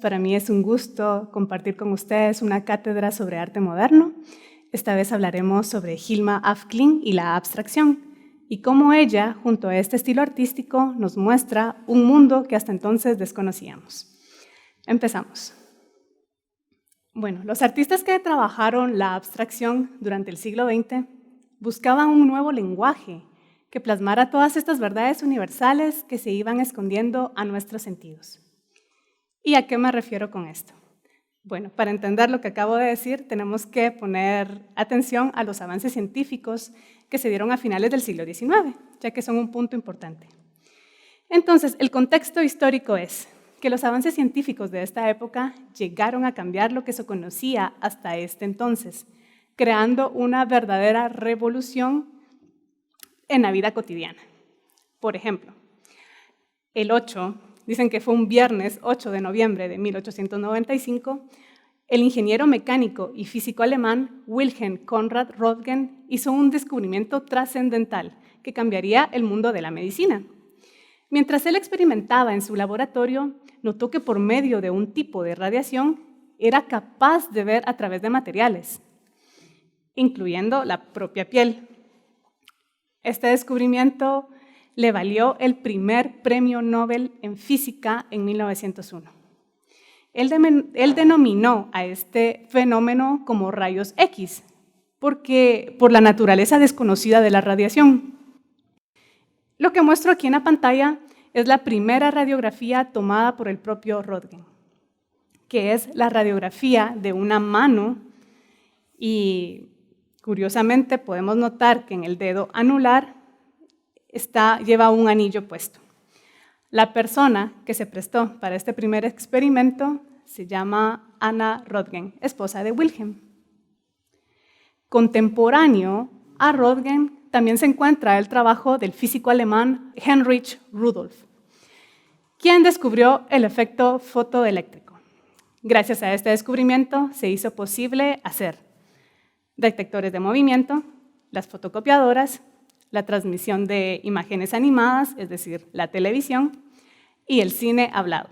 Para mí es un gusto compartir con ustedes una cátedra sobre arte moderno. Esta vez hablaremos sobre Hilma af Klint y la abstracción, y cómo ella, junto a este estilo artístico, nos muestra un mundo que hasta entonces desconocíamos. Empezamos. Bueno, los artistas que trabajaron la abstracción durante el siglo XX buscaban un nuevo lenguaje que plasmara todas estas verdades universales que se iban escondiendo a nuestros sentidos. ¿Y a qué me refiero con esto? Bueno, para entender lo que acabo de decir, tenemos que poner atención a los avances científicos que se dieron a finales del siglo XIX, ya que son un punto importante. Entonces, el contexto histórico es que los avances científicos de esta época llegaron a cambiar lo que se conocía hasta este entonces, creando una verdadera revolución en la vida cotidiana. Por ejemplo, dicen que fue un viernes 8 de noviembre de 1895, el ingeniero mecánico y físico alemán Wilhelm Conrad Röntgen hizo un descubrimiento trascendental que cambiaría el mundo de la medicina. Mientras él experimentaba en su laboratorio, notó que por medio de un tipo de radiación era capaz de ver a través de materiales, incluyendo la propia piel. Este descubrimiento le valió el primer premio Nobel en física en 1901. Él denominó a este fenómeno como rayos X, por la naturaleza desconocida de la radiación. Lo que muestro aquí en la pantalla es la primera radiografía tomada por el propio Röntgen, que es la radiografía de una mano, y curiosamente podemos notar que en el dedo anular lleva un anillo puesto. La persona que se prestó para este primer experimento se llama Anna Röntgen, esposa de Wilhelm. Contemporáneo a Röntgen también se encuentra el trabajo del físico alemán Heinrich Rudolf, quien descubrió el efecto fotoeléctrico. Gracias a este descubrimiento se hizo posible hacer detectores de movimiento, las fotocopiadoras, la transmisión de imágenes animadas, es decir, la televisión, y el cine hablado.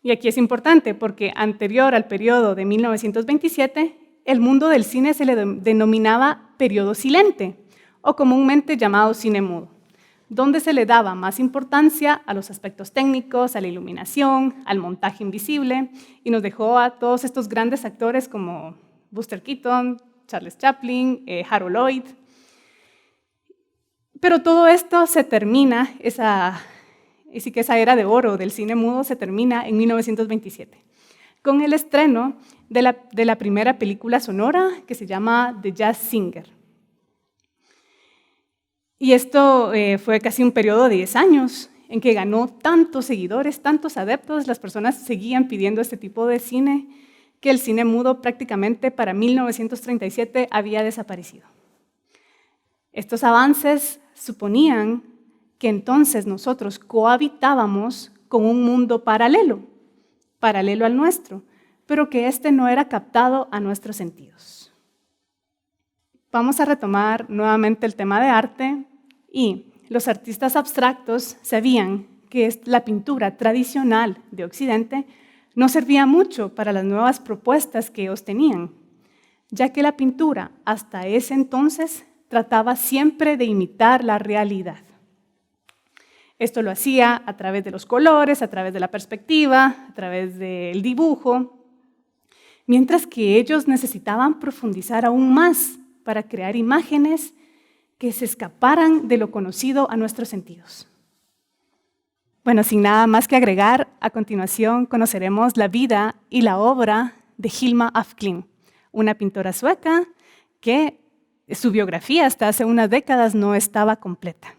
Y aquí es importante porque anterior al periodo de 1927, el mundo del cine se le denominaba periodo silente, o comúnmente llamado cine mudo, donde se le daba más importancia a los aspectos técnicos, a la iluminación, al montaje invisible, y nos dejó a todos estos grandes actores como Buster Keaton, Charles Chaplin, Harold Lloyd. Pero todo esto se termina, esa era de oro del cine mudo se termina en 1927, con el estreno de la primera película sonora que se llama The Jazz Singer. Y esto fue casi un periodo de 10 años en que ganó tantos seguidores, tantos adeptos, las personas seguían pidiendo este tipo de cine, que el cine mudo prácticamente para 1937 había desaparecido. Estos avances suponían que entonces nosotros cohabitábamos con un mundo paralelo al nuestro, pero que este no era captado a nuestros sentidos. Vamos a retomar nuevamente el tema de arte, y los artistas abstractos sabían que la pintura tradicional de Occidente no servía mucho para las nuevas propuestas que ellos tenían, ya que la pintura hasta ese entonces trataba siempre de imitar la realidad. Esto lo hacía a través de los colores, a través de la perspectiva, a través del dibujo, mientras que ellos necesitaban profundizar aún más para crear imágenes que se escaparan de lo conocido a nuestros sentidos. Bueno, sin nada más que agregar, a continuación conoceremos la vida y la obra de Hilma af Klint, una pintora sueca que su biografía hasta hace unas décadas no estaba completa.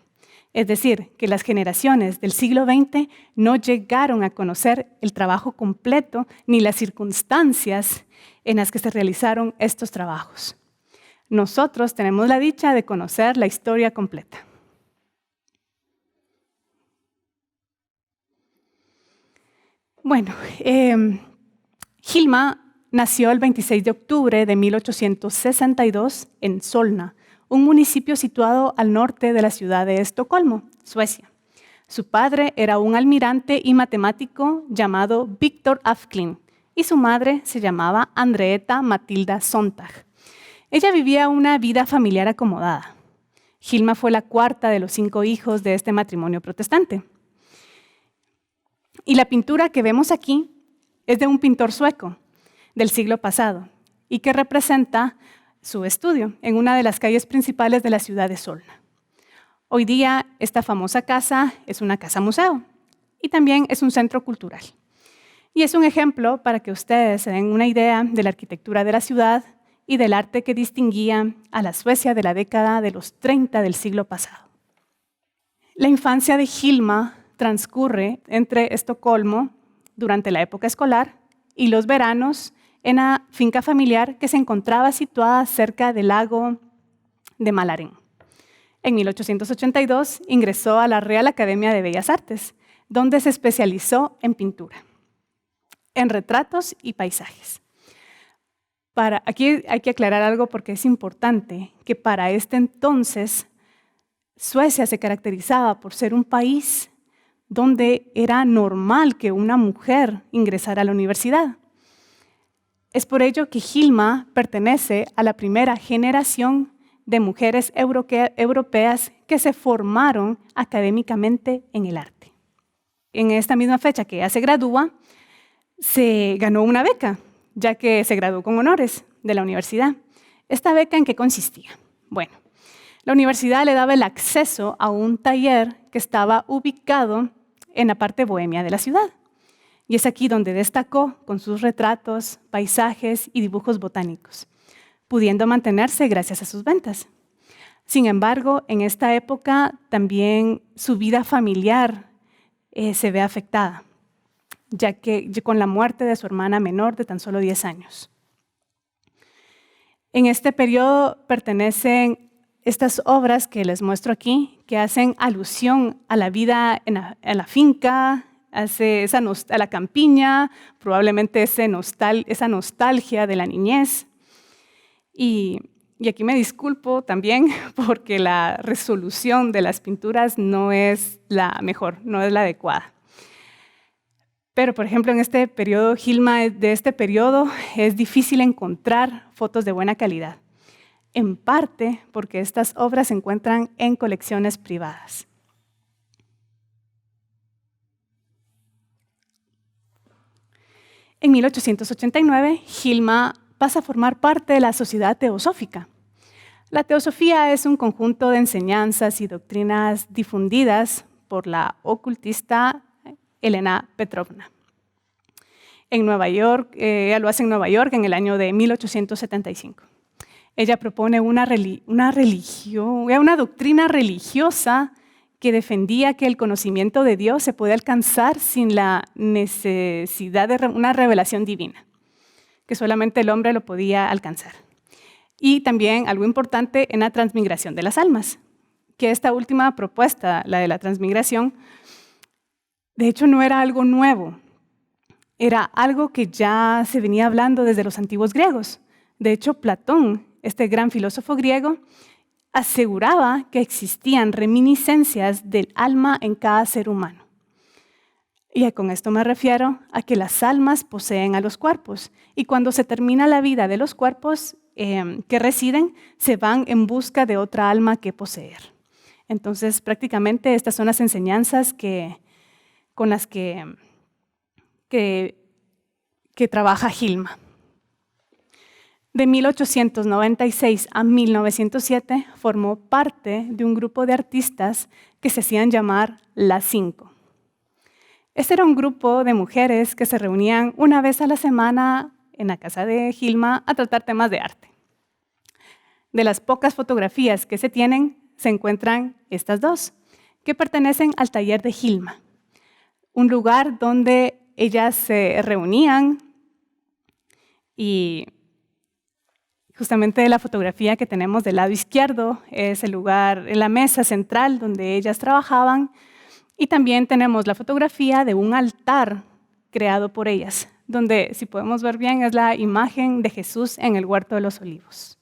Es decir, que las generaciones del siglo XX no llegaron a conocer el trabajo completo ni las circunstancias en las que se realizaron estos trabajos. Nosotros tenemos la dicha de conocer la historia completa. Bueno, Hilma nació el 26 de octubre de 1862 en Solna, un municipio situado al norte de la ciudad de Estocolmo, Suecia. Su padre era un almirante y matemático llamado Victor Afklin y su madre se llamaba Andreetta Matilda Sontag. Ella vivía una vida familiar acomodada. Hilma fue la cuarta de los 5 hijos de este matrimonio protestante. Y la pintura que vemos aquí es de un pintor sueco del siglo pasado y que representa su estudio en una de las calles principales de la ciudad de Solna. Hoy día esta famosa casa es una casa museo y también es un centro cultural. Y es un ejemplo para que ustedes se den una idea de la arquitectura de la ciudad y del arte que distinguía a la Suecia de la década de los 30 del siglo pasado. La infancia de Hilma transcurre entre Estocolmo durante la época escolar y los veranos en la finca familiar que se encontraba situada cerca del lago de Mälaren. En 1882 ingresó a la Real Academia de Bellas Artes, donde se especializó en pintura, en retratos y paisajes. Aquí hay que aclarar algo porque es importante, que para este entonces Suecia se caracterizaba por ser un país donde era normal que una mujer ingresara a la universidad. Es por ello que Hilma pertenece a la primera generación de mujeres europeas que se formaron académicamente en el arte. En esta misma fecha que ella se gradúa, se ganó una beca, ya que se graduó con honores de la universidad. ¿Esta beca en qué consistía? Bueno, la universidad le daba el acceso a un taller que estaba ubicado en la parte bohemia de la ciudad. Y es aquí donde destacó con sus retratos, paisajes y dibujos botánicos, pudiendo mantenerse gracias a sus ventas. Sin embargo, en esta época también su vida familiar se ve afectada, ya que con la muerte de su hermana menor de tan solo 10 años. En este periodo pertenecen estas obras que les muestro aquí, que hacen alusión a la vida en la finca, a la campiña, probablemente esa nostalgia de la niñez. Y aquí me disculpo también porque la resolución de las pinturas no es la mejor, no es la adecuada. Pero, por ejemplo, en este periodo, Hilma, de este periodo, es difícil encontrar fotos de buena calidad, en parte porque estas obras se encuentran en colecciones privadas. En 1889, Hilma pasa a formar parte de la Sociedad Teosófica. La teosofía es un conjunto de enseñanzas y doctrinas difundidas por la ocultista Elena Petrovna. En Nueva York, ella lo hace en Nueva York en el año de 1875. Ella propone una doctrina religiosa que defendía que el conocimiento de Dios se puede alcanzar sin la necesidad de una revelación divina, que solamente el hombre lo podía alcanzar. Y también algo importante en la transmigración de las almas, que esta última propuesta, la de la transmigración, de hecho no era algo nuevo, era algo que ya se venía hablando desde los antiguos griegos. De hecho, Platón, este gran filósofo griego, aseguraba que existían reminiscencias del alma en cada ser humano. Y con esto me refiero a que las almas poseen a los cuerpos y cuando se termina la vida de los cuerpos que residen, se van en busca de otra alma que poseer. Entonces, prácticamente estas son las enseñanzas con las que trabaja Hilma. De 1896 a 1907 formó parte de un grupo de artistas que se hacían llamar Las Cinco. Este era un grupo de mujeres que se reunían una vez a la semana en la casa de Hilma a tratar temas de arte. De las pocas fotografías que se tienen, se encuentran estas dos, que pertenecen al taller de Hilma, un lugar donde ellas se reunían y justamente la fotografía que tenemos del lado izquierdo es el lugar, la mesa central donde ellas trabajaban y también tenemos la fotografía de un altar creado por ellas, donde, si podemos ver bien, es la imagen de Jesús en el Huerto de los Olivos.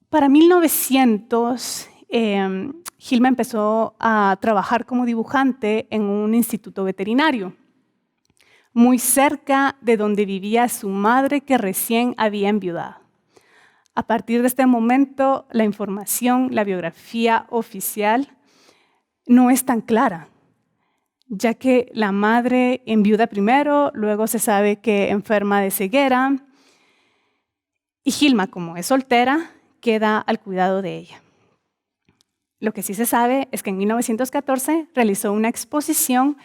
Para 1900, Hilma empezó a trabajar como dibujante en un instituto veterinario, muy cerca de donde vivía su madre que recién había enviudado. A partir de este momento, la información, la biografía oficial, no es tan clara, ya que la madre enviuda primero, luego se sabe que enferma de ceguera, y Hilma, como es soltera, queda al cuidado de ella. Lo que sí se sabe es que en 1914 realizó una exposición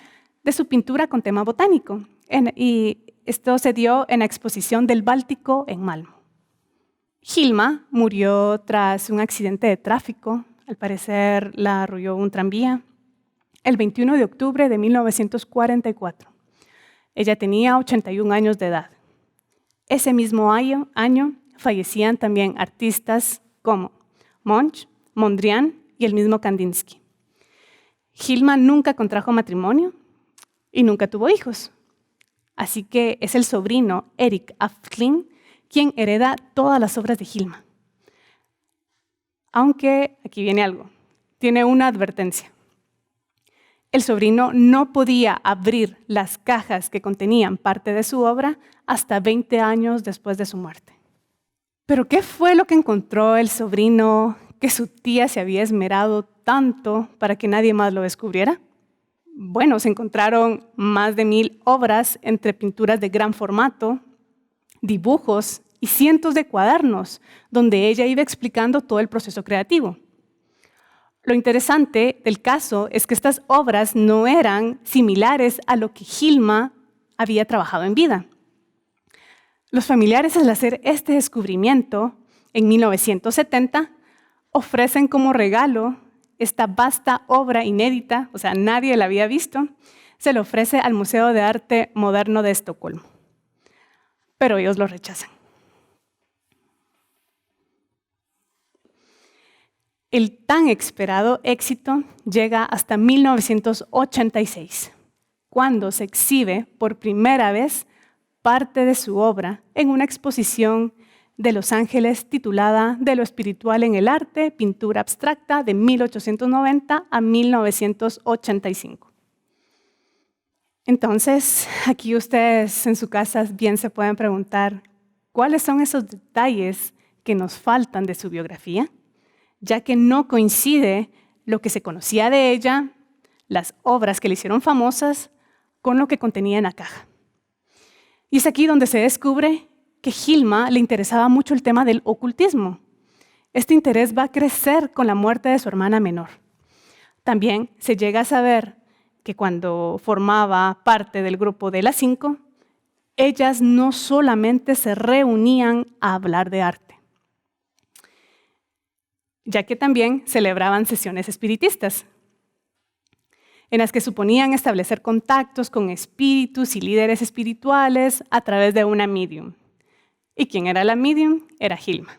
de su pintura con tema botánico, y esto se dio en la exposición del Báltico en Malmö. Hilma murió tras un accidente de tráfico, al parecer la arrolló un tranvía, el 21 de octubre de 1944. Ella tenía 81 años de edad. Ese mismo año fallecían también artistas como Munch, Mondrian y el mismo Kandinsky. Hilma nunca contrajo matrimonio y nunca tuvo hijos. Así que es el sobrino Erik Aftling quien hereda todas las obras de Hilma. Aunque, aquí viene algo, tiene una advertencia. El sobrino no podía abrir las cajas que contenían parte de su obra hasta 20 años después de su muerte. ¿Pero qué fue lo que encontró el sobrino que su tía se había esmerado tanto para que nadie más lo descubriera? Bueno, se encontraron más de 1000 obras entre pinturas de gran formato, dibujos y cientos de cuadernos donde ella iba explicando todo el proceso creativo. Lo interesante del caso es que estas obras no eran similares a lo que Hilma había trabajado en vida. Los familiares, al hacer este descubrimiento en 1970, ofrecen como regalo esta vasta obra inédita, o sea, nadie la había visto, se le ofrece al Museo de Arte Moderno de Estocolmo. Pero ellos lo rechazan. El tan esperado éxito llega hasta 1986, cuando se exhibe por primera vez parte de su obra en una exposición de Los Ángeles titulada De lo espiritual en el arte, pintura abstracta de 1890 a 1985. Entonces, aquí ustedes en su casa bien se pueden preguntar, ¿cuáles son esos detalles que nos faltan de su biografía? Ya que no coincide lo que se conocía de ella, las obras que le hicieron famosas, con lo que contenía en la caja. Y es aquí donde se descubre que Hilma le interesaba mucho el tema del ocultismo. Este interés va a crecer con la muerte de su hermana menor. También se llega a saber que cuando formaba parte del grupo de las 5, ellas no solamente se reunían a hablar de arte, ya que también celebraban sesiones espiritistas, en las que suponían establecer contactos con espíritus y líderes espirituales a través de una medium. ¿Y quién era la medium? Era Hilma.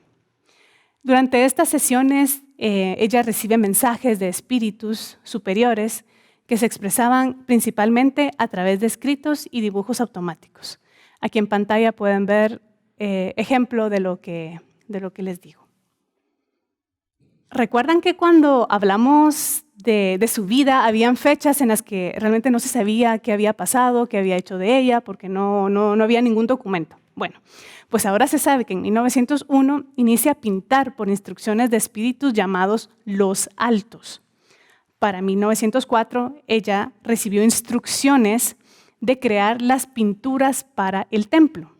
Durante estas sesiones, ella recibe mensajes de espíritus superiores que se expresaban principalmente a través de escritos y dibujos automáticos. Aquí en pantalla pueden ver ejemplo de lo que les digo. ¿Recuerdan que cuando hablamos de su vida, habían fechas en las que realmente no se sabía qué había pasado, qué había hecho de ella, porque no había ningún documento? Bueno, pues ahora se sabe que en 1901 inicia a pintar por instrucciones de espíritus llamados los altos. Para 1904, ella recibió instrucciones de crear las pinturas para el templo,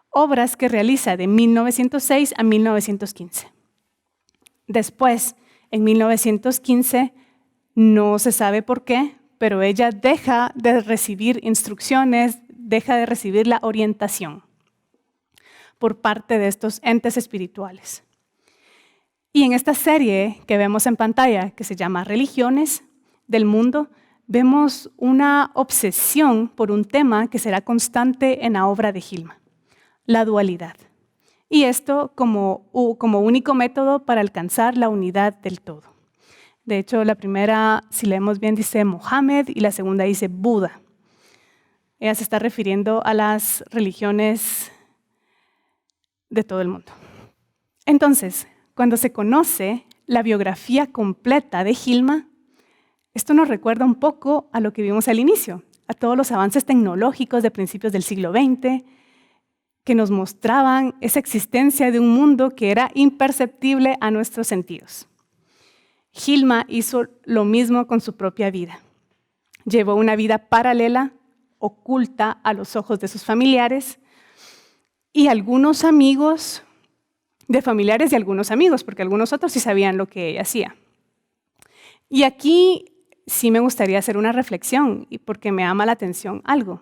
obras que realiza de 1906 a 1915. Después, en 1915, no se sabe por qué, pero ella deja de recibir instrucciones, deja de recibir la orientación por parte de estos entes espirituales. Y en esta serie que vemos en pantalla, que se llama Religiones del Mundo, vemos una obsesión por un tema que será constante en la obra de Hilma, la dualidad. Y esto como único método para alcanzar la unidad del todo. De hecho, la primera, si leemos bien, dice Mohammed y la segunda dice Buda. Ella se está refiriendo a las religiones de todo el mundo. Entonces, cuando se conoce la biografía completa de Hilma, esto nos recuerda un poco a lo que vimos al inicio, a todos los avances tecnológicos de principios del siglo XX, que nos mostraban esa existencia de un mundo que era imperceptible a nuestros sentidos. Hilma hizo lo mismo con su propia vida. Llevó una vida paralela, oculta a los ojos de sus familiares y algunos amigos de familiares de algunos amigos, porque algunos otros sí sabían lo que ella hacía. Y aquí sí me gustaría hacer una reflexión, porque me llama la atención algo.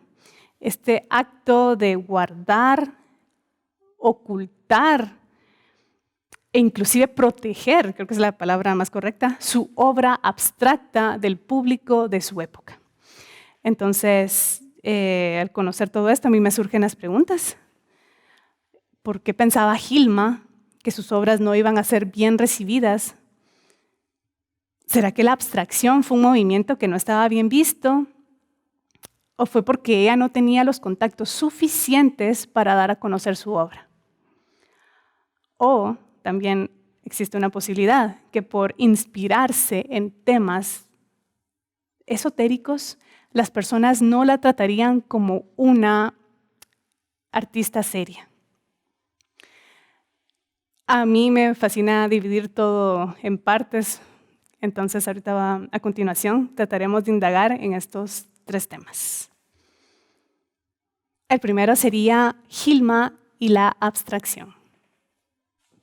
Este acto de guardar, ocultar e inclusive proteger, creo que es la palabra más correcta, su obra abstracta del público de su época. Entonces, al conocer todo esto, a mí me surgen las preguntas. ¿Por qué pensaba Hilma que sus obras no iban a ser bien recibidas? ¿Será que la abstracción fue un movimiento que no estaba bien visto? ¿O fue porque ella no tenía los contactos suficientes para dar a conocer su obra? O también existe una posibilidad que por inspirarse en temas esotéricos, las personas no la tratarían como una artista seria. A mí me fascina dividir todo en partes, entonces ahorita a continuación trataremos de indagar en estos 3 temas. El primero sería Hilma y la abstracción.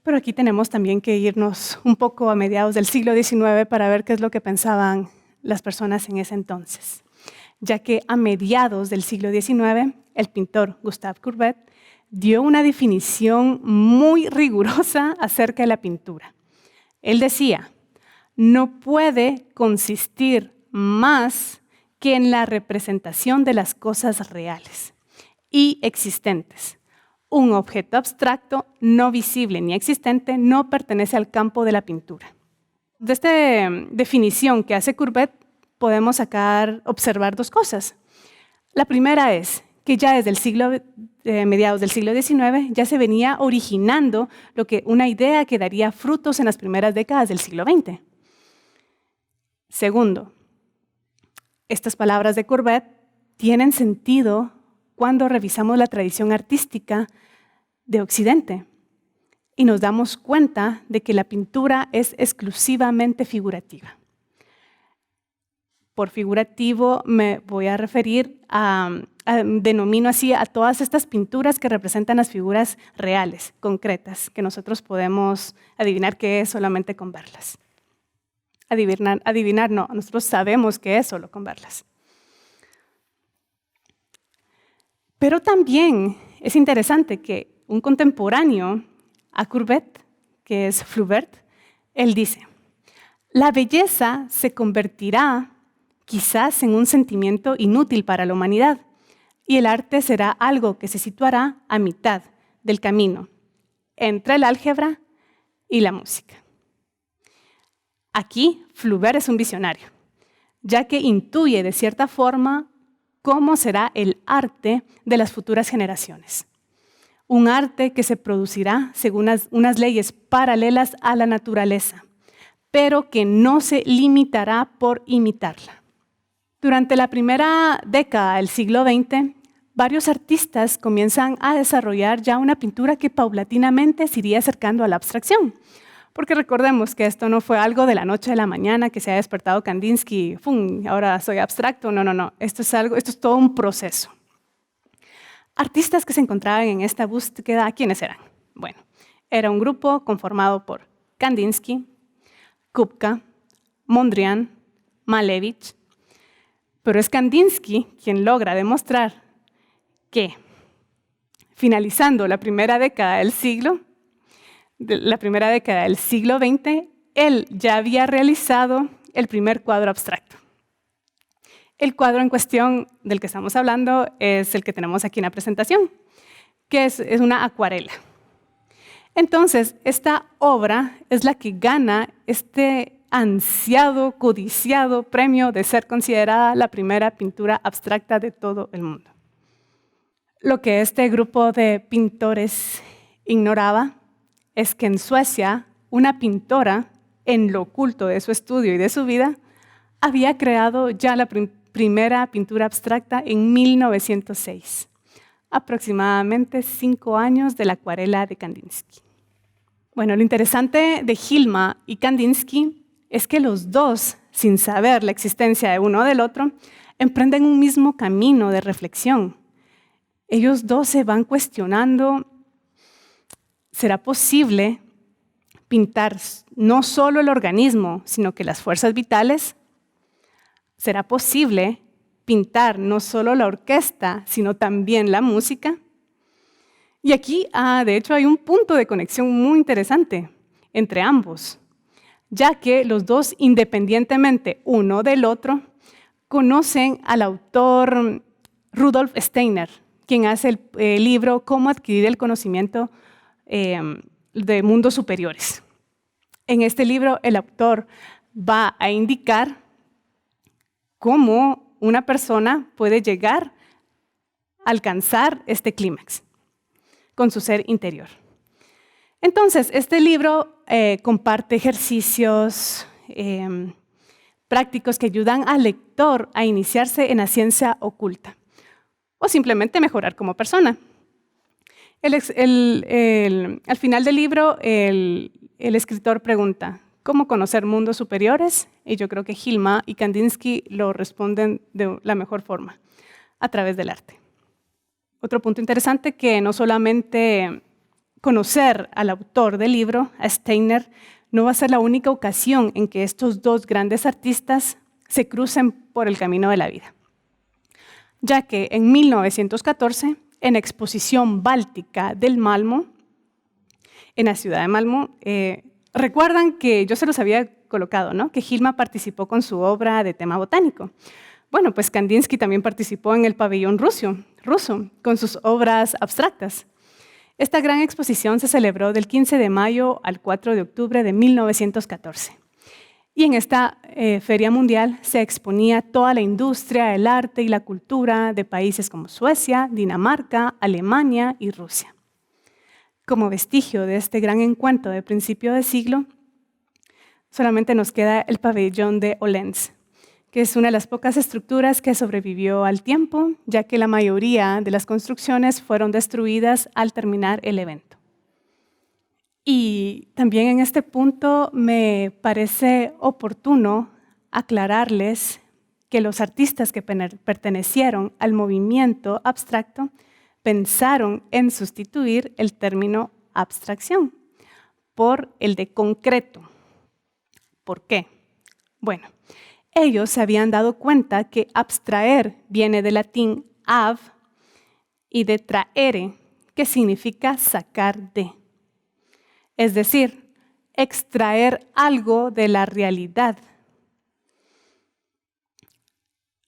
Pero aquí tenemos también que irnos un poco a mediados del siglo XIX para ver qué es lo que pensaban las personas en ese entonces, ya que a mediados del siglo XIX, el pintor Gustave Courbet dio una definición muy rigurosa acerca de la pintura. Él decía, no puede consistir más que en la representación de las cosas reales y existentes. Un objeto abstracto, no visible ni existente, no pertenece al campo de la pintura. De esta definición que hace Courbet, podemos observar 2 cosas. La primera es que ya desde mediados del siglo XIX ya se venía originando una idea que daría frutos en las primeras décadas del siglo XX. Segundo, estas palabras de Courbet tienen sentido cuando revisamos la tradición artística de Occidente y nos damos cuenta de que la pintura es exclusivamente figurativa. Por figurativo me voy a referir denomino así a todas estas pinturas que representan las figuras reales, concretas, que nosotros podemos adivinar qué es solamente con verlas. Adivinar no, nosotros sabemos qué es solo con verlas. Pero también es interesante que un contemporáneo a Courbet, que es Flaubert, él dice, la belleza se convertirá quizás en un sentimiento inútil para la humanidad y el arte será algo que se situará a mitad del camino entre el álgebra y la música. Aquí Flaubert es un visionario, ya que intuye de cierta forma cómo será el arte de las futuras generaciones. Un arte que se producirá según unas leyes paralelas a la naturaleza, pero que no se limitará por imitarla. Durante la primera década del siglo XX, varios artistas comienzan a desarrollar ya una pintura que paulatinamente se iría acercando a la abstracción. Porque recordemos que esto no fue algo de la noche a la mañana que se ha despertado Kandinsky, ¡fum!, ahora soy abstracto. No. Esto es todo un proceso. Artistas que se encontraban en esta búsqueda, ¿quiénes eran? Bueno, era un grupo conformado por Kandinsky, Kupka, Mondrian, Malevich, pero es Kandinsky quien logra demostrar que, finalizando la primera década del siglo XX, él ya había realizado el primer cuadro abstracto. El cuadro en cuestión del que estamos hablando es el que tenemos aquí en la presentación, que es una acuarela. Entonces, esta obra es la que gana este ansiado, codiciado premio de ser considerada la primera pintura abstracta de todo el mundo. Lo que este grupo de pintores ignoraba es que en Suecia una pintora, en lo oculto de su estudio y de su vida, había creado ya la primera pintura abstracta en 1906, aproximadamente 5 años de la acuarela de Kandinsky. Bueno, lo interesante de Hilma y Kandinsky es que los dos, sin saber la existencia de uno o del otro, emprenden un mismo camino de reflexión. Ellos dos se van cuestionando, ¿será posible pintar no solo el organismo, sino que las fuerzas vitales? ¿Será posible pintar no solo la orquesta, sino también la música? Y aquí, de hecho, hay un punto de conexión muy interesante entre ambos, ya que los dos, independientemente uno del otro, conocen al autor Rudolf Steiner, quien hace el libro Cómo adquirir el conocimiento de mundos superiores. En este libro, el autor va a indicar cómo una persona puede llegar a alcanzar este clímax con su ser interior. Entonces, este libro comparte ejercicios prácticos que ayudan al lector a iniciarse en la ciencia oculta o simplemente mejorar como persona. Al final del libro, el escritor pregunta, ¿cómo conocer mundos superiores? Y yo creo que Hilma y Kandinsky lo responden de la mejor forma, a través del arte. Otro punto interesante que no solamente conocer al autor del libro, a Steiner, no va a ser la única ocasión en que estos dos grandes artistas se crucen por el camino de la vida, ya que en 1914, en la exposición báltica del Malmö, en la ciudad de Malmö, recuerdan que yo se los había colocado, ¿no? Que Hilma participó con su obra de tema botánico. Bueno, pues Kandinsky también participó en el pabellón ruso con sus obras abstractas. Esta gran exposición se celebró del 15 de mayo al 4 de octubre de 1914. Y en esta feria mundial se exponía toda la industria, el arte y la cultura de países como Suecia, Dinamarca, Alemania y Rusia. Como vestigio de este gran encuentro de principio de siglo, solamente nos queda el pabellón de Olenz, que es una de las pocas estructuras que sobrevivió al tiempo, ya que la mayoría de las construcciones fueron destruidas al terminar el evento. Y también en este punto me parece oportuno aclararles que los artistas que pertenecieron al movimiento abstracto pensaron en sustituir el término abstracción por el de concreto. ¿Por qué? Bueno, ellos se habían dado cuenta que abstraer viene del latín ab y de traere, que significa sacar de. Es decir, extraer algo de la realidad,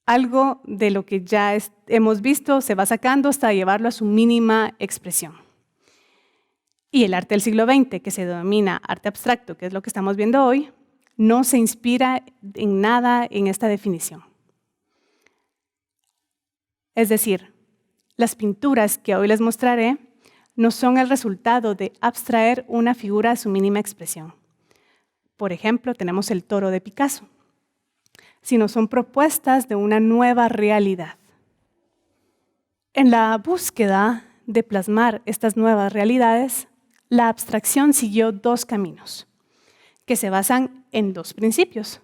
algo de lo que ya hemos visto se va sacando hasta llevarlo a su mínima expresión. Y el arte del siglo XX, que se denomina arte abstracto, que es lo que estamos viendo hoy, no se inspira en nada en esta definición. Es decir, las pinturas que hoy les mostraré no son el resultado de abstraer una figura a su mínima expresión. Por ejemplo, tenemos el toro de Picasso, sino son propuestas de una nueva realidad. En la búsqueda de plasmar estas nuevas realidades, la abstracción siguió dos caminos, que se basan en dos principios,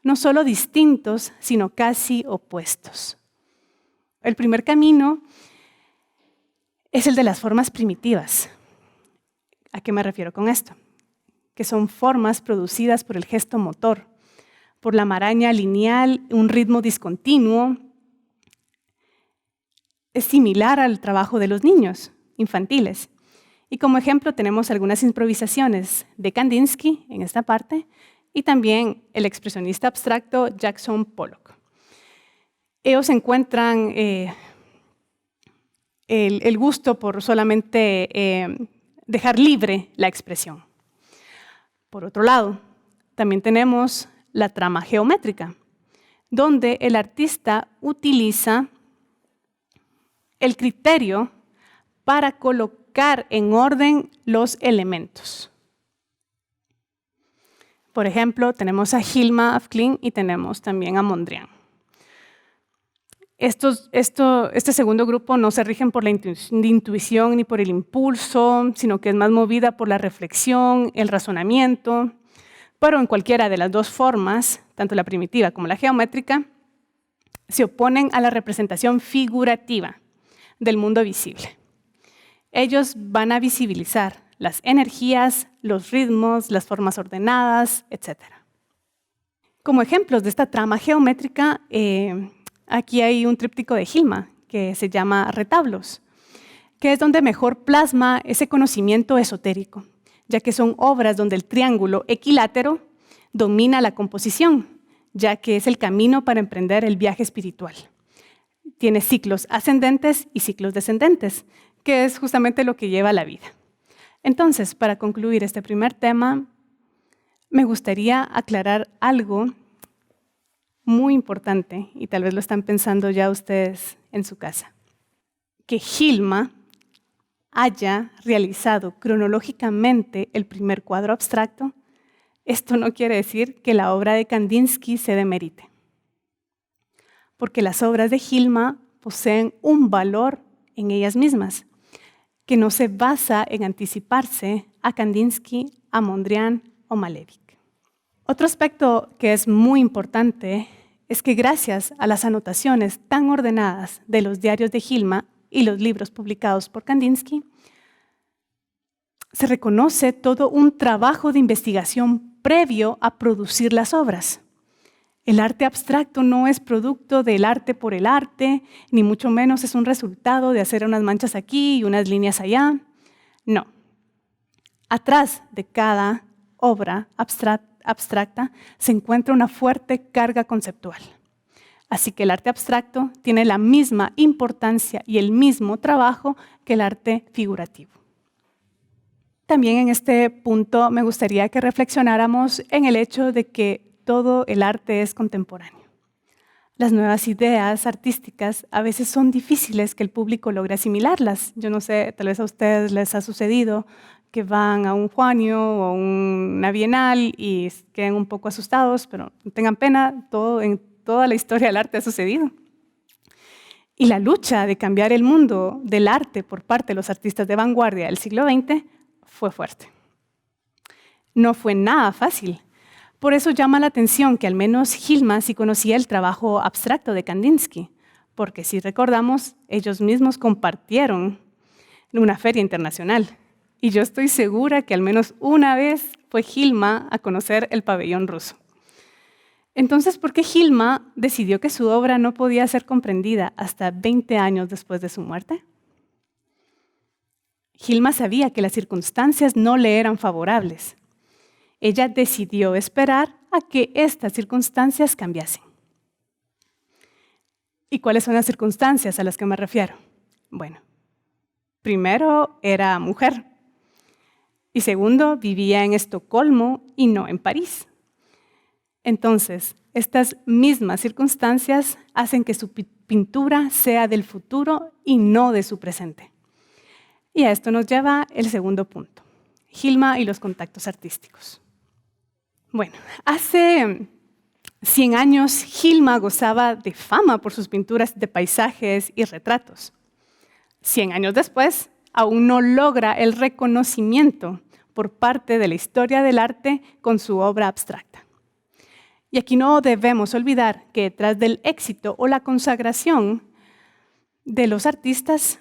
no solo distintos, sino casi opuestos. El primer camino es el de las formas primitivas. ¿A qué me refiero con esto? Que son formas producidas por el gesto motor, por la maraña lineal, un ritmo discontinuo. Es similar al trabajo de los niños infantiles. Y como ejemplo tenemos algunas improvisaciones de Kandinsky en esta parte y también el expresionista abstracto Jackson Pollock. Ellos encuentran el gusto por solamente dejar libre la expresión. Por otro lado, también tenemos la trama geométrica, donde el artista utiliza el criterio para colocar en orden los elementos. Por ejemplo, tenemos a Hilma af Klint y tenemos también a Mondrian. Este segundo grupo no se rigen por la intuición ni por el impulso, sino que es más movida por la reflexión, el razonamiento, pero en cualquiera de las dos formas, tanto la primitiva como la geométrica, se oponen a la representación figurativa del mundo visible. Ellos van a visibilizar las energías, los ritmos, las formas ordenadas, etc. Como ejemplos de esta trama geométrica, aquí hay un tríptico de Hilma que se llama Retablos, que es donde mejor plasma ese conocimiento esotérico, ya que son obras donde el triángulo equilátero domina la composición, ya que es el camino para emprender el viaje espiritual. Tiene ciclos ascendentes y ciclos descendentes, que es justamente lo que lleva la vida. Entonces, para concluir este primer tema, me gustaría aclarar algo muy importante, y tal vez lo están pensando ya ustedes en su casa. Que Hilma haya realizado cronológicamente el primer cuadro abstracto, esto no quiere decir que la obra de Kandinsky se demerite, porque las obras de Hilma poseen un valor en ellas mismas, que no se basa en anticiparse a Kandinsky, a Mondrian o Malevich. Otro aspecto que es muy importante es que gracias a las anotaciones tan ordenadas de los diarios de Hilma y los libros publicados por Kandinsky, se reconoce todo un trabajo de investigación previo a producir las obras. El arte abstracto no es producto del arte por el arte, ni mucho menos es un resultado de hacer unas manchas aquí y unas líneas allá. No. Atrás de cada obra abstracta se encuentra una fuerte carga conceptual. Así que el arte abstracto tiene la misma importancia y el mismo trabajo que el arte figurativo. También en este punto me gustaría que reflexionáramos en el hecho de que todo el arte es contemporáneo. Las nuevas ideas artísticas a veces son difíciles que el público logre asimilarlas. Yo no sé, tal vez a ustedes les ha sucedido que van a un Juanio o a una Bienal y queden un poco asustados, pero no tengan pena, en toda la historia del arte ha sucedido. Y la lucha de cambiar el mundo del arte por parte de los artistas de vanguardia del siglo XX fue fuerte. No fue nada fácil. Por eso llama la atención que al menos Hilma sí conocía el trabajo abstracto de Kandinsky, porque si recordamos, ellos mismos compartieron en una feria internacional. Y yo estoy segura que al menos una vez fue Hilma a conocer el pabellón ruso. Entonces, ¿por qué Hilma decidió que su obra no podía ser comprendida hasta 20 años después de su muerte? Hilma sabía que las circunstancias no le eran favorables. Ella decidió esperar a que estas circunstancias cambiasen. ¿Y cuáles son las circunstancias a las que me refiero? Bueno, primero era mujer. Y segundo, vivía en Estocolmo y no en París. Entonces, estas mismas circunstancias hacen que su pintura sea del futuro y no de su presente. Y a esto nos lleva el segundo punto, Hilma y los contactos artísticos. Bueno, hace 100 años Hilma gozaba de fama por sus pinturas de paisajes y retratos. 100 años después, aún no logra el reconocimiento por parte de la historia del arte con su obra abstracta. Y aquí no debemos olvidar que detrás del éxito o la consagración de los artistas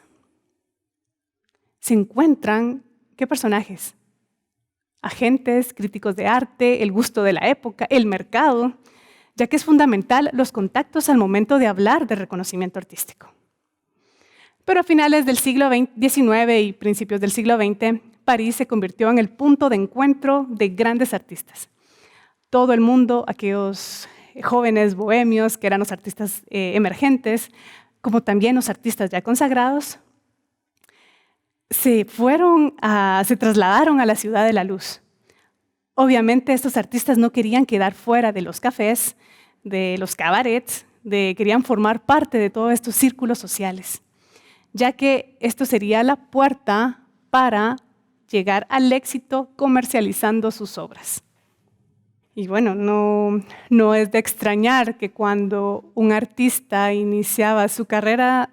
se encuentran, ¿qué personajes? Agentes, críticos de arte, el gusto de la época, el mercado, ya que es fundamental los contactos al momento de hablar de reconocimiento artístico. Pero a finales del siglo XIX y principios del siglo XX, París se convirtió en el punto de encuentro de grandes artistas. Todo el mundo, aquellos jóvenes bohemios que eran los artistas emergentes, como también los artistas ya consagrados, se trasladaron a la ciudad de la luz. Obviamente estos artistas no querían quedar fuera de los cafés, de los cabarets, querían formar parte de todos estos círculos sociales, ya que esto sería la puerta para llegar al éxito comercializando sus obras. Y bueno, no es de extrañar que cuando un artista inicia su carrera,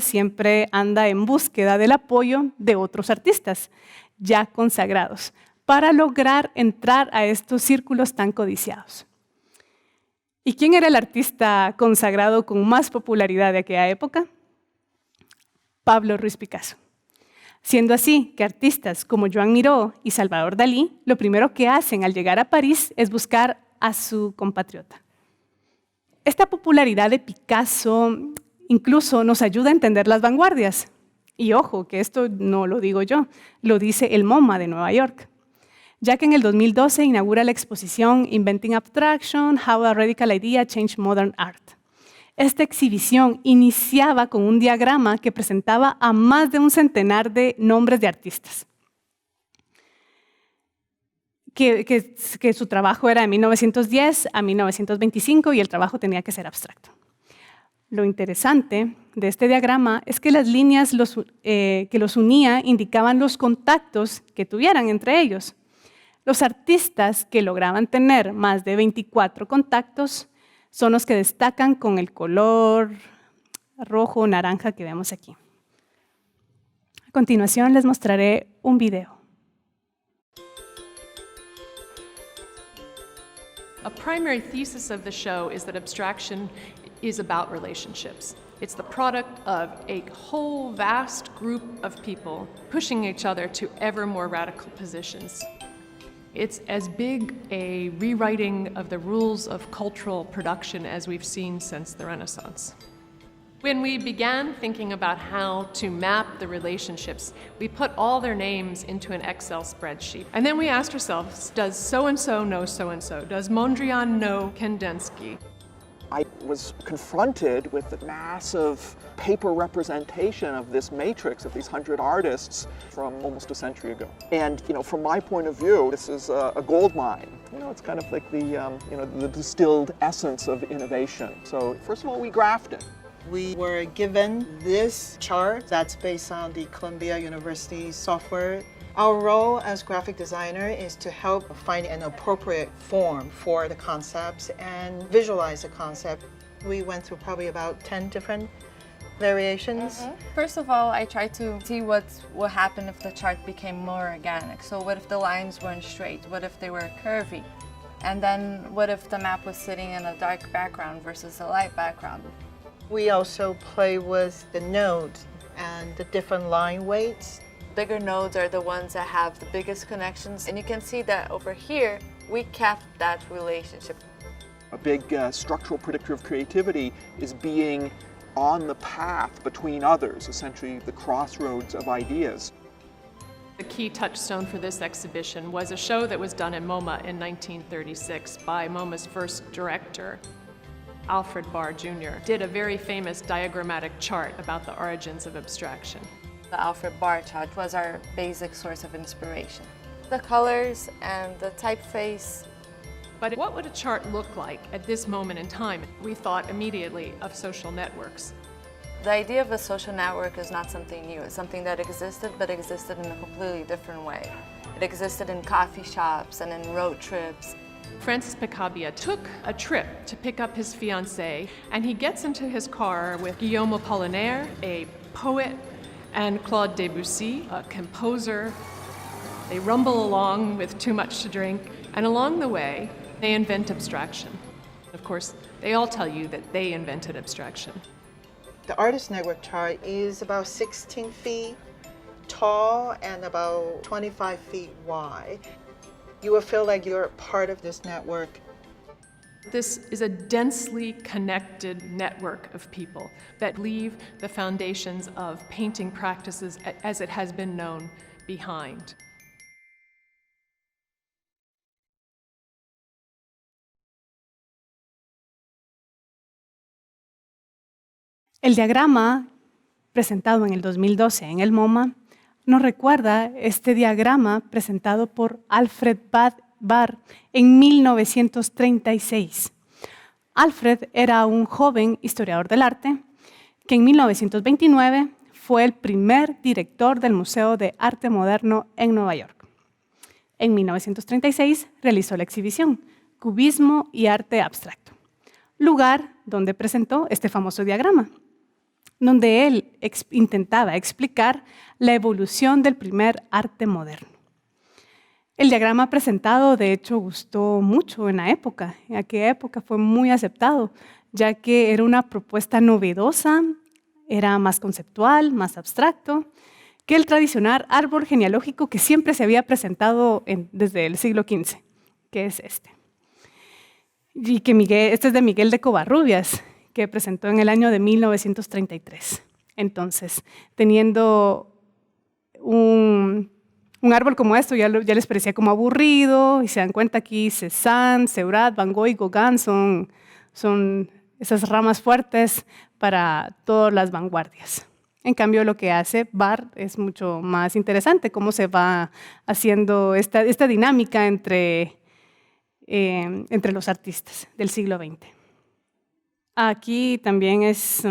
siempre anda en búsqueda del apoyo de otros artistas ya consagrados para lograr entrar a estos círculos tan codiciados. ¿Y quién era el artista consagrado con más popularidad de aquella época? Pablo Ruiz Picasso. Siendo así que artistas como Joan Miró y Salvador Dalí, lo primero que hacen al llegar a París es buscar a su compatriota. Esta popularidad de Picasso incluso nos ayuda a entender las vanguardias. Y ojo, que esto no lo digo yo, lo dice el MoMA de Nueva York, ya que en el 2012 inaugura la exposición Inventing Abstraction, How a Radical Idea Changed Modern Art. Esta exhibición iniciaba con un diagrama que presentaba a más de un centenar de nombres de artistas, que su trabajo era de 1910 a 1925 y el trabajo tenía que ser abstracto. Lo interesante de este diagrama es que las líneas que los unía indicaban los contactos que tuvieran entre ellos. Los artistas que lograban tener más de 24 contactos son los que destacan con el color rojo o naranja que vemos aquí. A continuación les mostraré un video. A primary thesis of the show is that abstraction is about relationships. It's the product of a whole vast group of people pushing each other to ever more radical positions. It's as big a rewriting of the rules of cultural production as we've seen since the Renaissance. When we began thinking about how to map the relationships, we put all their names into an Excel spreadsheet. And then we asked ourselves, does so-and-so know so-and-so? Does Mondrian know Kandinsky? I was confronted with the massive paper representation of this matrix of these 100 artists from almost a century ago. And, from my point of view, this is a gold mine. It's kind of like the distilled essence of innovation. So, first of all, we graphed it. We were given this chart that's based on the Columbia University software. Our role as graphic designer is to help find an appropriate form for the concepts and visualize the concept. We went through probably about 10 different variations. First of all, I tried to see what would happen if the chart became more organic. So what if the lines weren't straight? What if they were curvy? And then what if the map was sitting in a dark background versus a light background? We also play with the nodes and the different line weights. Bigger nodes are the ones that have the biggest connections. And you can see that over here, we kept that relationship. A big structural predictor of creativity is being on the path between others, essentially the crossroads of ideas. The key touchstone for this exhibition was a show that was done in MoMA in 1936 by MoMA's first director, Alfred Barr Jr. Did a very famous diagrammatic chart about the origins of abstraction. The Alfred Barr chart was our basic source of inspiration. The colors and the typeface. But what would a chart look like at this moment in time? We thought immediately of social networks. The idea of a social network is not something new. It's something that existed, but existed in a completely different way. It existed in coffee shops and in road trips. Francis Picabia took a trip to pick up his fiancée, and he gets into his car with Guillaume Apollinaire, a poet, and Claude Debussy, a composer. They rumble along with too much to drink, and along the way, they invent abstraction. Of course, they all tell you that they invented abstraction. The Artist Network chart is about 16 feet tall and about 25 feet wide. You will feel like you're part of this network. This is a densely connected network of people that leave the foundations of painting practices as it has been known behind. El diagrama presentado en el 2012 en el MoMA nos recuerda este diagrama presentado por Alfred Barr en 1936. Alfred era un joven historiador del arte que en 1929 fue el primer director del Museo de Arte Moderno en Nueva York. En 1936 realizó la exhibición Cubismo y Arte Abstracto, lugar donde presentó este famoso diagrama, donde él intentaba explicar la evolución del primer arte moderno. El diagrama presentado, de hecho, gustó mucho en la época. En aquella época fue muy aceptado, ya que era una propuesta novedosa, era más conceptual, más abstracto, que el tradicional árbol genealógico que siempre se había presentado desde el siglo XV, que es este. Y que este es de Miguel de Covarrubias, que presentó en el año de 1933. Entonces, teniendo un árbol como esto ya les parecía como aburrido, y se dan cuenta aquí Cézanne, Seurat, Van Gogh y Gauguin son esas ramas fuertes para todas las vanguardias. En cambio, lo que hace Barr es mucho más interesante, cómo se va haciendo esta dinámica entre los artistas del siglo XX. Aquí también es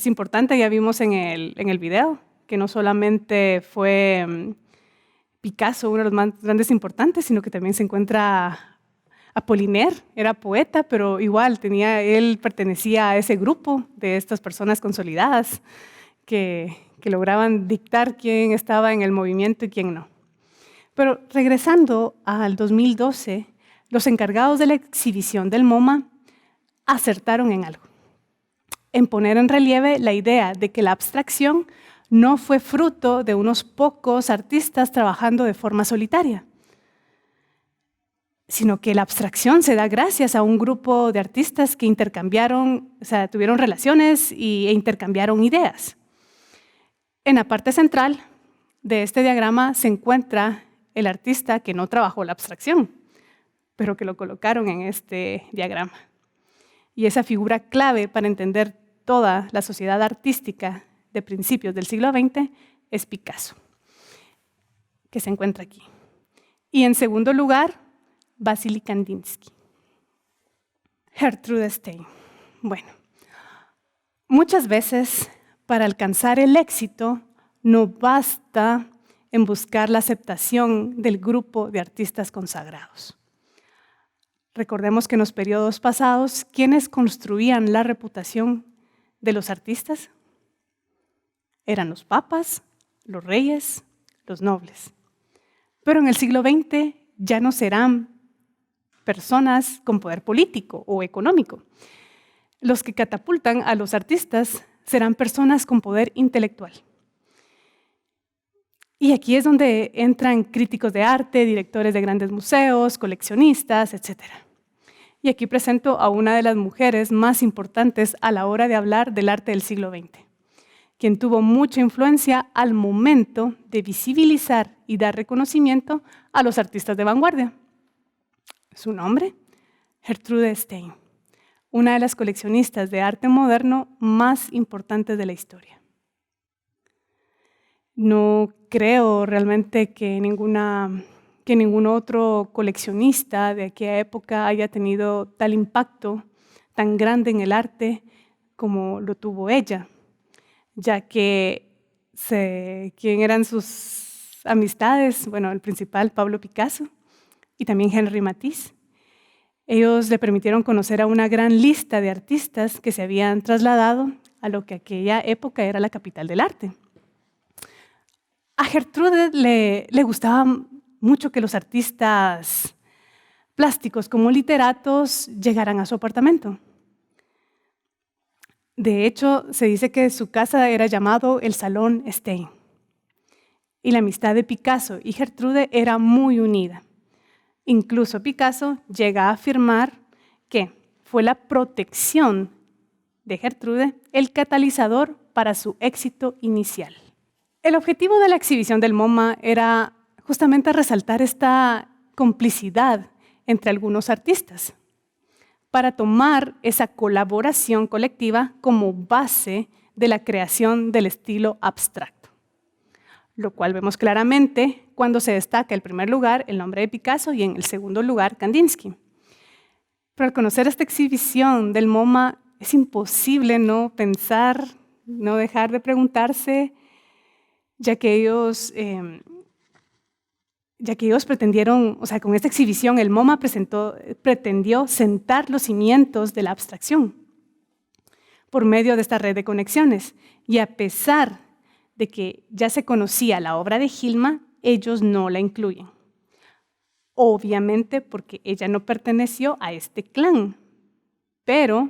importante, ya vimos en el video, que no solamente fue Picasso uno de los más grandes importantes, sino que también se encuentra Apollinaire, era poeta, pero igual él pertenecía a ese grupo de estas personas consolidadas que lograban dictar quién estaba en el movimiento y quién no. Pero regresando al 2012, los encargados de la exhibición del MoMA acertaron en algo, en poner en relieve la idea de que la abstracción no fue fruto de unos pocos artistas trabajando de forma solitaria, sino que la abstracción se da gracias a un grupo de artistas que tuvieron relaciones e intercambiaron ideas. En la parte central de este diagrama se encuentra el artista que no trabajó la abstracción, pero que lo colocaron en este diagrama. Y esa figura clave para entender toda la sociedad artística de principios del siglo XX es Picasso, que se encuentra aquí. Y en segundo lugar, Vasily Kandinsky. Gertrude Stein. Bueno, muchas veces para alcanzar el éxito no basta en buscar la aceptación del grupo de artistas consagrados. Recordemos que en los periodos pasados, ¿quiénes construían la reputación de los artistas? Eran los papas, los reyes, los nobles. Pero en el siglo XX ya no serán personas con poder político o económico. Los que catapultan a los artistas serán personas con poder intelectual. Y aquí es donde entran críticos de arte, directores de grandes museos, coleccionistas, etc. Y aquí presento a una de las mujeres más importantes a la hora de hablar del arte del siglo XX, quien tuvo mucha influencia al momento de visibilizar y dar reconocimiento a los artistas de vanguardia. Su nombre, Gertrude Stein, una de las coleccionistas de arte moderno más importantes de la historia. No creo realmente que ningún otro coleccionista de aquella época haya tenido tal impacto tan grande en el arte como lo tuvo ella, ya que quién eran sus amistades, bueno, el principal, Pablo Picasso, y también Henri Matisse. Ellos le permitieron conocer a una gran lista de artistas que se habían trasladado a lo que aquella época era la capital del arte. A Gertrude le gustaba mucho que los artistas plásticos como literatos llegaran a su apartamento. De hecho, se dice que su casa era llamado el Salón Stein. Y la amistad de Picasso y Gertrude era muy unida. Incluso Picasso llega a afirmar que fue la protección de Gertrude el catalizador para su éxito inicial. El objetivo de la exhibición del MoMA era justamente resaltar esta complicidad entre algunos artistas para tomar esa colaboración colectiva como base de la creación del estilo abstracto, lo cual vemos claramente cuando se destaca en primer lugar el nombre de Picasso y en el segundo lugar Kandinsky. Pero al conocer esta exhibición del MoMA es imposible no pensar, no dejar de preguntarse, ya que ellos ya que ellos pretendieron, con esta exhibición el MoMA pretendió sentar los cimientos de la abstracción por medio de esta red de conexiones. Y a pesar de que ya se conocía la obra de Hilma, ellos no la incluyen. Obviamente porque ella no perteneció a este clan. Pero,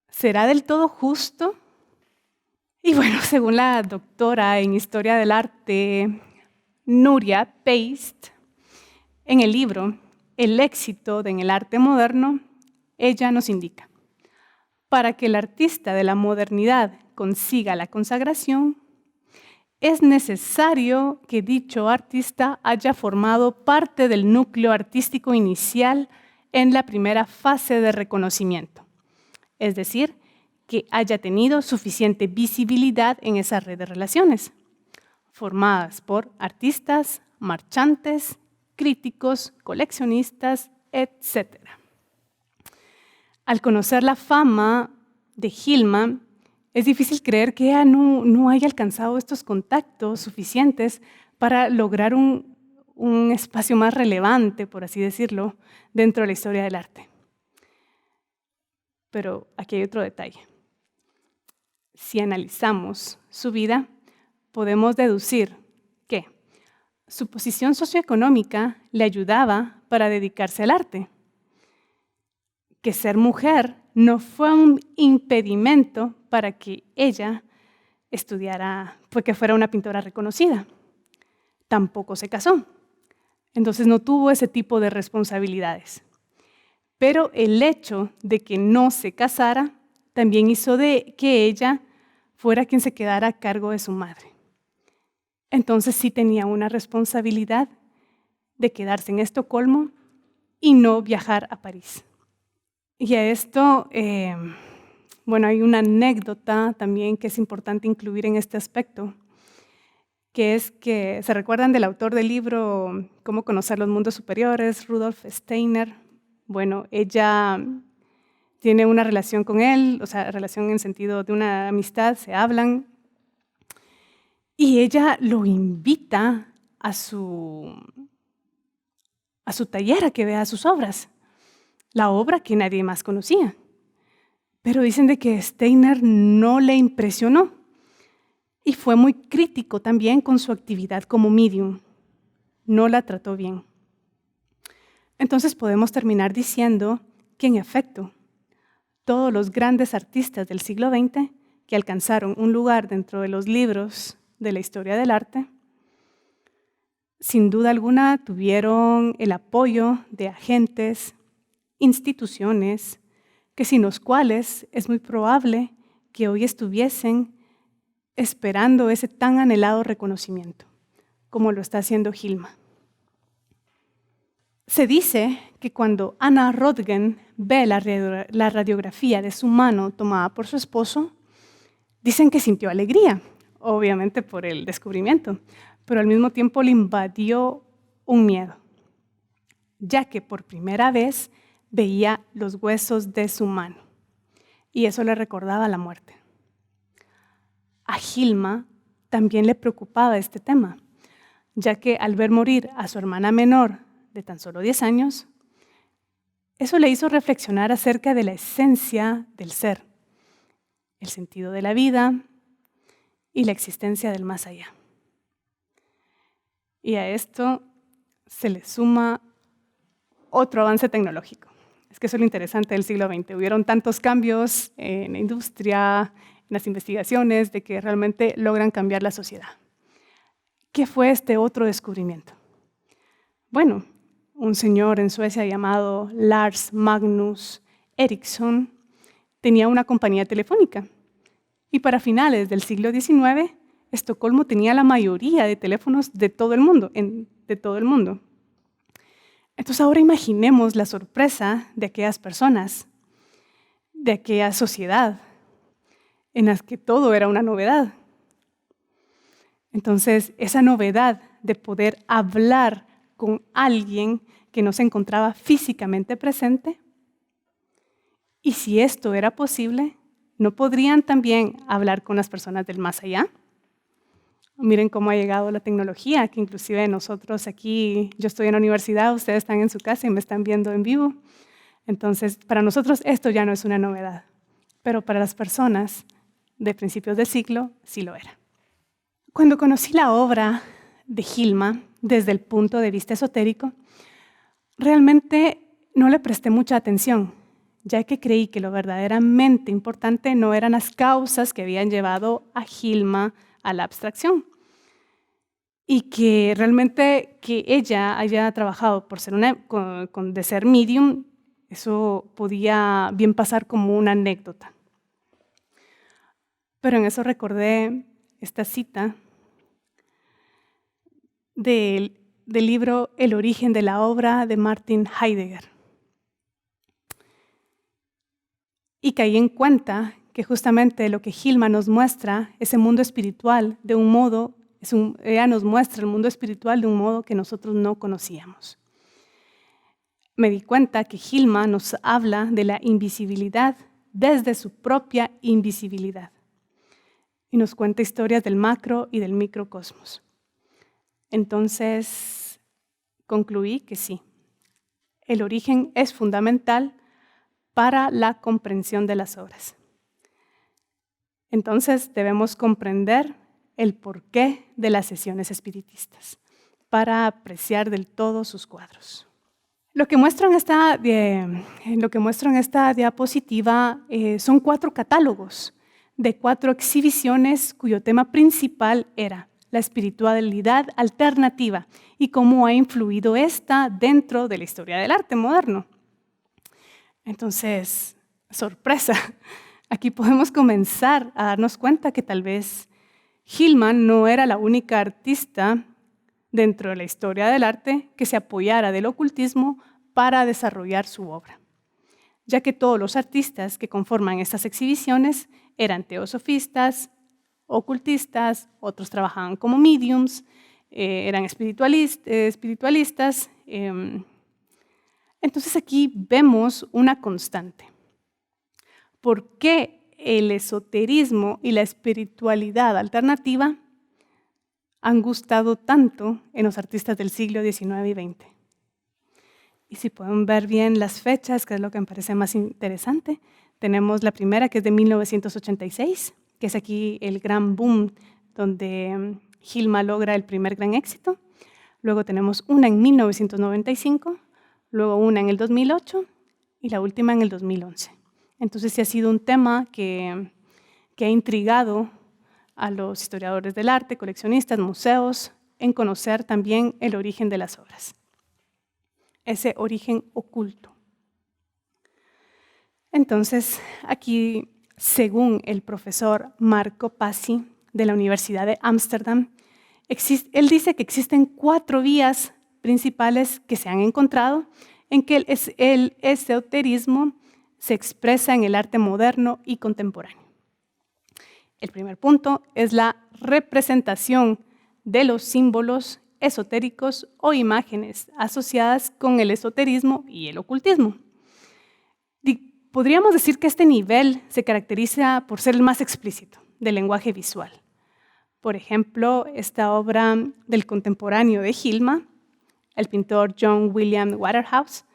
¿será del todo justo? Y bueno, según la doctora en Historia del Arte, Nuria Paist, en el libro El éxito en el arte moderno, ella nos indica: para que el artista de la modernidad consiga la consagración, es necesario que dicho artista haya formado parte del núcleo artístico inicial en la primera fase de reconocimiento, es decir, que haya tenido suficiente visibilidad en esa red de relaciones, formadas por artistas, marchantes, críticos, coleccionistas, etc. Al conocer la fama de Hilma, es difícil creer que ella no haya alcanzado estos contactos suficientes para lograr un espacio más relevante, por así decirlo, dentro de la historia del arte. Pero aquí hay otro detalle. Si analizamos su vida, podemos deducir que su posición socioeconómica le ayudaba para dedicarse al arte, que ser mujer no fue un impedimento para que ella estudiara, que fuera una pintora reconocida. Tampoco se casó, entonces no tuvo ese tipo de responsabilidades. Pero el hecho de que no se casara también hizo de que ella fuera quien se quedara a cargo de su madre. Entonces sí tenía una responsabilidad de quedarse en Estocolmo y no viajar a París. Y a esto, hay una anécdota también que es importante incluir en este aspecto, que es que, ¿se recuerdan del autor del libro Cómo conocer los mundos superiores, Rudolf Steiner? Bueno, ella tiene una relación con él, relación en sentido de una amistad, se hablan, y ella lo invita a su taller a que vea sus obras, la obra que nadie más conocía. Pero dicen de que Steiner no le impresionó y fue muy crítico también con su actividad como medium. No la trató bien. Entonces podemos terminar diciendo que en efecto, todos los grandes artistas del siglo XX que alcanzaron un lugar dentro de los libros de la historia del arte, sin duda alguna tuvieron el apoyo de agentes, instituciones, que sin los cuales es muy probable que hoy estuviesen esperando ese tan anhelado reconocimiento, como lo está haciendo Hilma. Se dice que cuando Anna Röntgen ve la radiografía de su mano tomada por su esposo, dicen que sintió alegría, obviamente por el descubrimiento, pero al mismo tiempo le invadió un miedo, ya que por primera vez veía los huesos de su mano y eso le recordaba la muerte. A Hilma también le preocupaba este tema, ya que al ver morir a su hermana menor de tan solo 10 años, eso le hizo reflexionar acerca de la esencia del ser, el sentido de la vida y la existencia del más allá. Y a esto se le suma otro avance tecnológico. Es que eso es lo interesante del siglo XX. Hubieron tantos cambios en la industria, en las investigaciones, de que realmente logran cambiar la sociedad. ¿Qué fue este otro descubrimiento? Bueno, un señor en Suecia llamado Lars Magnus Ericsson tenía una compañía telefónica. Y para finales del siglo XIX, Estocolmo tenía la mayoría de teléfonos de todo el mundo, Entonces ahora imaginemos la sorpresa de aquellas personas, de aquella sociedad, en las que todo era una novedad. Entonces, esa novedad de poder hablar con alguien que no se encontraba físicamente presente, y si esto era posible, ¿no podrían también hablar con las personas del más allá? Miren cómo ha llegado la tecnología, que inclusive nosotros aquí, yo estoy en la universidad, ustedes están en su casa y me están viendo en vivo. Entonces, para nosotros esto ya no es una novedad, pero para las personas de principios del siglo sí lo era. Cuando conocí la obra de Hilma desde el punto de vista esotérico, realmente no le presté mucha atención, ya que creí que lo verdaderamente importante no eran las causas que habían llevado a Hilma a la abstracción. Y que realmente que ella haya trabajado por ser de ser medium, eso podía bien pasar como una anécdota. Pero en eso recordé esta cita del libro El origen de la obra de Martin Heidegger. Y caí en cuenta que justamente lo que Hilma nos muestra, ese mundo espiritual, de un modo, ella nos muestra el mundo espiritual de un modo que nosotros no conocíamos. Me di cuenta que Hilma nos habla de la invisibilidad desde su propia invisibilidad y nos cuenta historias del macro y del microcosmos. Entonces, concluí que sí, el origen es fundamental para la comprensión de las obras. Entonces, debemos comprender el porqué de las sesiones espiritistas para apreciar del todo sus cuadros. Lo que muestro en esta diapositiva son 4 catálogos de 4 exhibiciones cuyo tema principal era la espiritualidad alternativa y cómo ha influido esta dentro de la historia del arte moderno. Entonces, sorpresa, aquí podemos comenzar a darnos cuenta que tal vez Hilma no era la única artista dentro de la historia del arte que se apoyara del ocultismo para desarrollar su obra, ya que todos los artistas que conforman estas exhibiciones eran teosofistas, ocultistas, otros trabajaban como mediums, eran espiritualistas. Entonces aquí vemos una constante. ¿Por qué el esoterismo y la espiritualidad alternativa han gustado tanto en los artistas del siglo XIX y XX? Y si pueden ver bien las fechas, que es lo que me parece más interesante, tenemos la primera, que es de 1986, que es aquí el gran boom donde Hilma logra el primer gran éxito. Luego tenemos una en 1995, luego una en el 2008 y la última en el 2011. Entonces sí ha sido un tema que ha intrigado a los historiadores del arte, coleccionistas, museos, en conocer también el origen de las obras, ese origen oculto. Entonces, aquí, según el profesor Marco Pasi de la Universidad de Ámsterdam, él dice que existen 4 vías principales que se han encontrado en que el esoterismo se expresa en el arte moderno y contemporáneo. El primer punto es la representación de los símbolos esotéricos o imágenes asociadas con el esoterismo y el ocultismo. Podríamos decir que este nivel se caracteriza por ser el más explícito del lenguaje visual. Por ejemplo, esta obra del contemporáneo de Hilma, el pintor John William Waterhouse,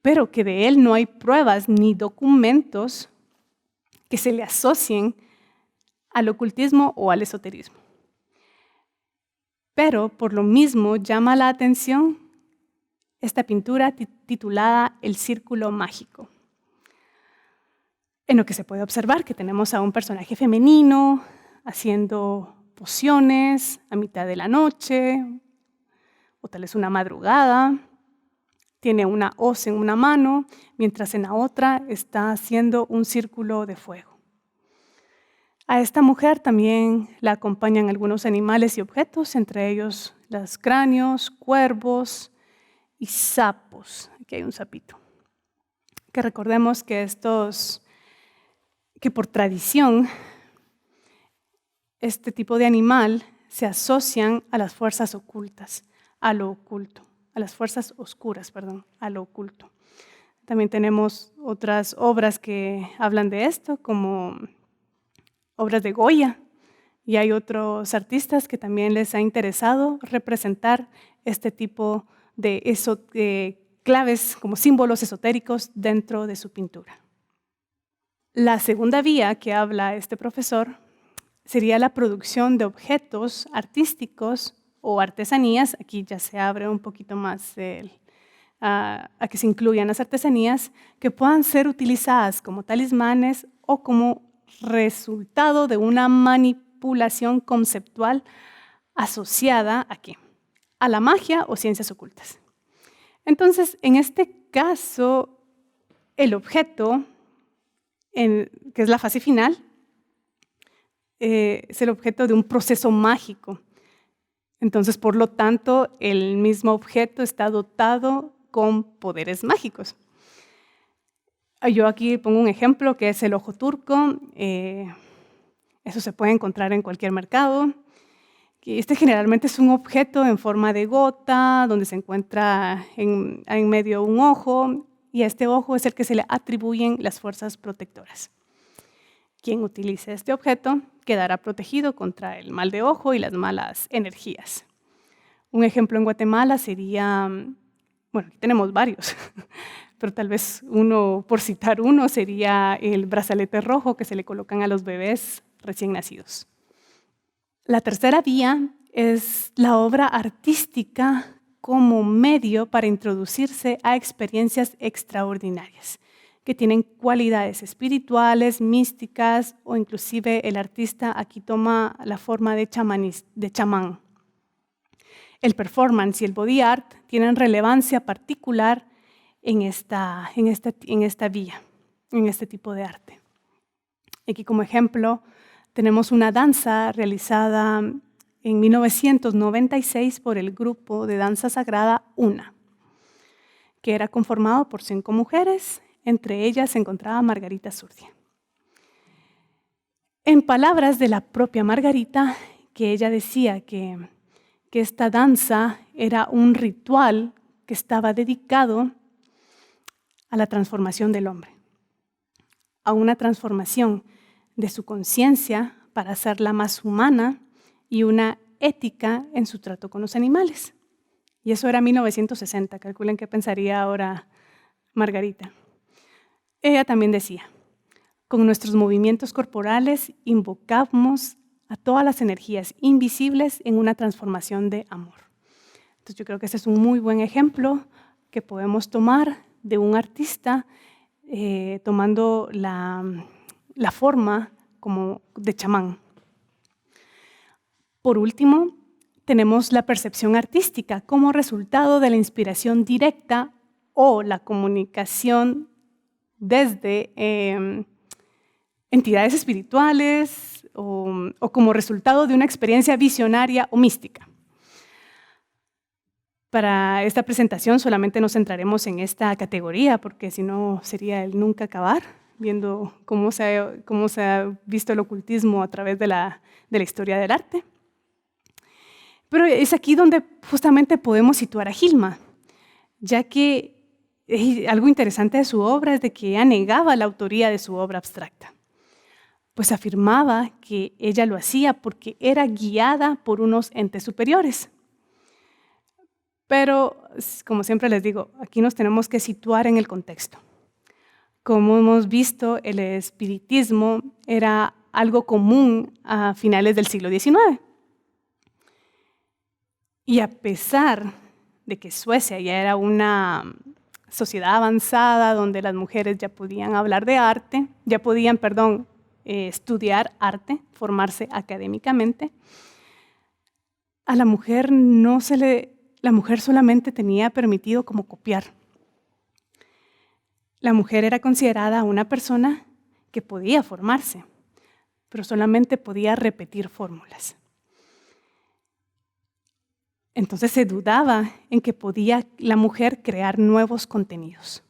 pero que de él no hay pruebas ni documentos que se le asocien al ocultismo o al esoterismo. Pero por lo mismo llama la atención esta pintura titulada El Círculo Mágico, en lo que se puede observar que tenemos a un personaje femenino haciendo pociones a mitad de la noche, o tal vez una madrugada. Tiene una hoz en una mano, mientras en la otra está haciendo un círculo de fuego. A esta mujer también la acompañan algunos animales y objetos, entre ellos los cráneos, cuervos y sapos. Aquí hay un sapito. Que recordemos que por tradición, este tipo de animal se asocian a las fuerzas ocultas, a lo oculto, a las fuerzas oscuras, a lo oculto. También tenemos otras obras que hablan de esto, como obras de Goya, Y hay otros artistas que también les ha interesado representar este tipo de claves como símbolos esotéricos dentro de su pintura. La segunda vía que habla este profesor sería la producción de objetos artísticos o artesanías. Aquí ya se abre un poquito más a que se incluyan las artesanías que puedan ser utilizadas como talismanes o como resultado de una manipulación conceptual asociada ¿a qué? A la magia o ciencias ocultas. Entonces, en este caso, el objeto, que es la fase final, es el objeto de un proceso mágico. Entonces, por lo tanto, el mismo objeto está dotado con poderes mágicos. Yo aquí pongo un ejemplo que es el ojo turco. Eso se puede encontrar en cualquier mercado. Este generalmente es un objeto en forma de gota, donde se encuentra en medio un ojo, y a este ojo es el que se le atribuyen las fuerzas protectoras. Quien utilice este objeto quedará protegido contra el mal de ojo y las malas energías. Un ejemplo en Guatemala sería, bueno, aquí tenemos varios, pero tal vez uno, por citar uno, sería el brazalete rojo que se le colocan a los bebés recién nacidos. La tercera vía es la obra artística como medio para introducirse a experiencias extraordinarias que tienen cualidades espirituales, místicas o inclusive el artista aquí toma la forma de chamán. El performance y el body art tienen relevancia particular en esta vía, en este tipo de arte. Aquí como ejemplo tenemos una danza realizada en 1996 por el grupo de danza sagrada Una, que era conformado por 5 mujeres. Entre ellas se encontraba Margarita Zurdia. En palabras de la propia Margarita, que ella decía que esta danza era un ritual que estaba dedicado a la transformación del hombre, a una transformación de su conciencia para hacerla más humana y una ética en su trato con los animales. Y eso era 1960, calculen qué pensaría ahora Margarita. Ella también decía, con nuestros movimientos corporales invocamos a todas las energías invisibles en una transformación de amor. Entonces yo creo que ese es un muy buen ejemplo que podemos tomar de un artista tomando la forma como de chamán. Por último, tenemos la percepción artística como resultado de la inspiración directa o la comunicación desde entidades espirituales o como resultado de una experiencia visionaria o mística. Para esta presentación solamente nos centraremos en esta categoría, porque si no sería el nunca acabar, viendo cómo se ha visto el ocultismo a través de la historia del arte. Pero es aquí donde justamente podemos situar a Hilma, ya que algo interesante de su obra es de que ella negaba la autoría de su obra abstracta, pues afirmaba que ella lo hacía porque era guiada por unos entes superiores. Pero, como siempre les digo, aquí nos tenemos que situar en el contexto. Como hemos visto, el espiritismo era algo común a finales del siglo XIX. Y a pesar de que Suecia ya era una sociedad avanzada donde las mujeres ya podían hablar de arte, ya podían, estudiar arte, formarse académicamente, a la mujer la mujer solamente tenía permitido como copiar. La mujer era considerada una persona que podía formarse, pero solamente podía repetir fórmulas. Entonces se dudaba en que podía la mujer crear nuevos contenidos.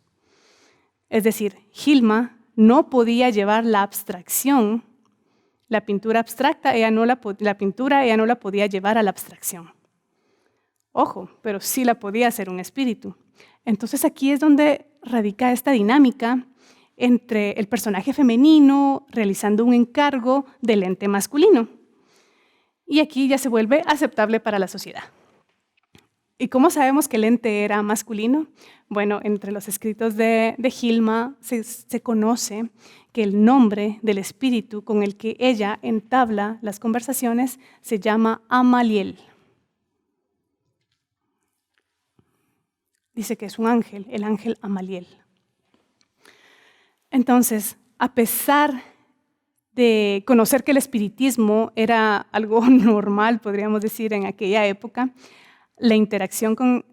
Es decir, Hilma no podía llevar la abstracción, la pintura abstracta, la pintura ella no la podía llevar a la abstracción. Ojo, pero sí la podía hacer un espíritu. Entonces aquí es donde radica esta dinámica entre el personaje femenino realizando un encargo del ente masculino. y aquí ya se vuelve aceptable para la sociedad. ¿Y cómo sabemos que el ente era masculino? Bueno, entre los escritos de Hilma se conoce que el nombre del espíritu con el que ella entabla las conversaciones se llama Amaliel. Dice que es un ángel, el ángel Amaliel. Entonces, a pesar de conocer que el espiritismo era algo normal, podríamos decir, en aquella época, la interacción con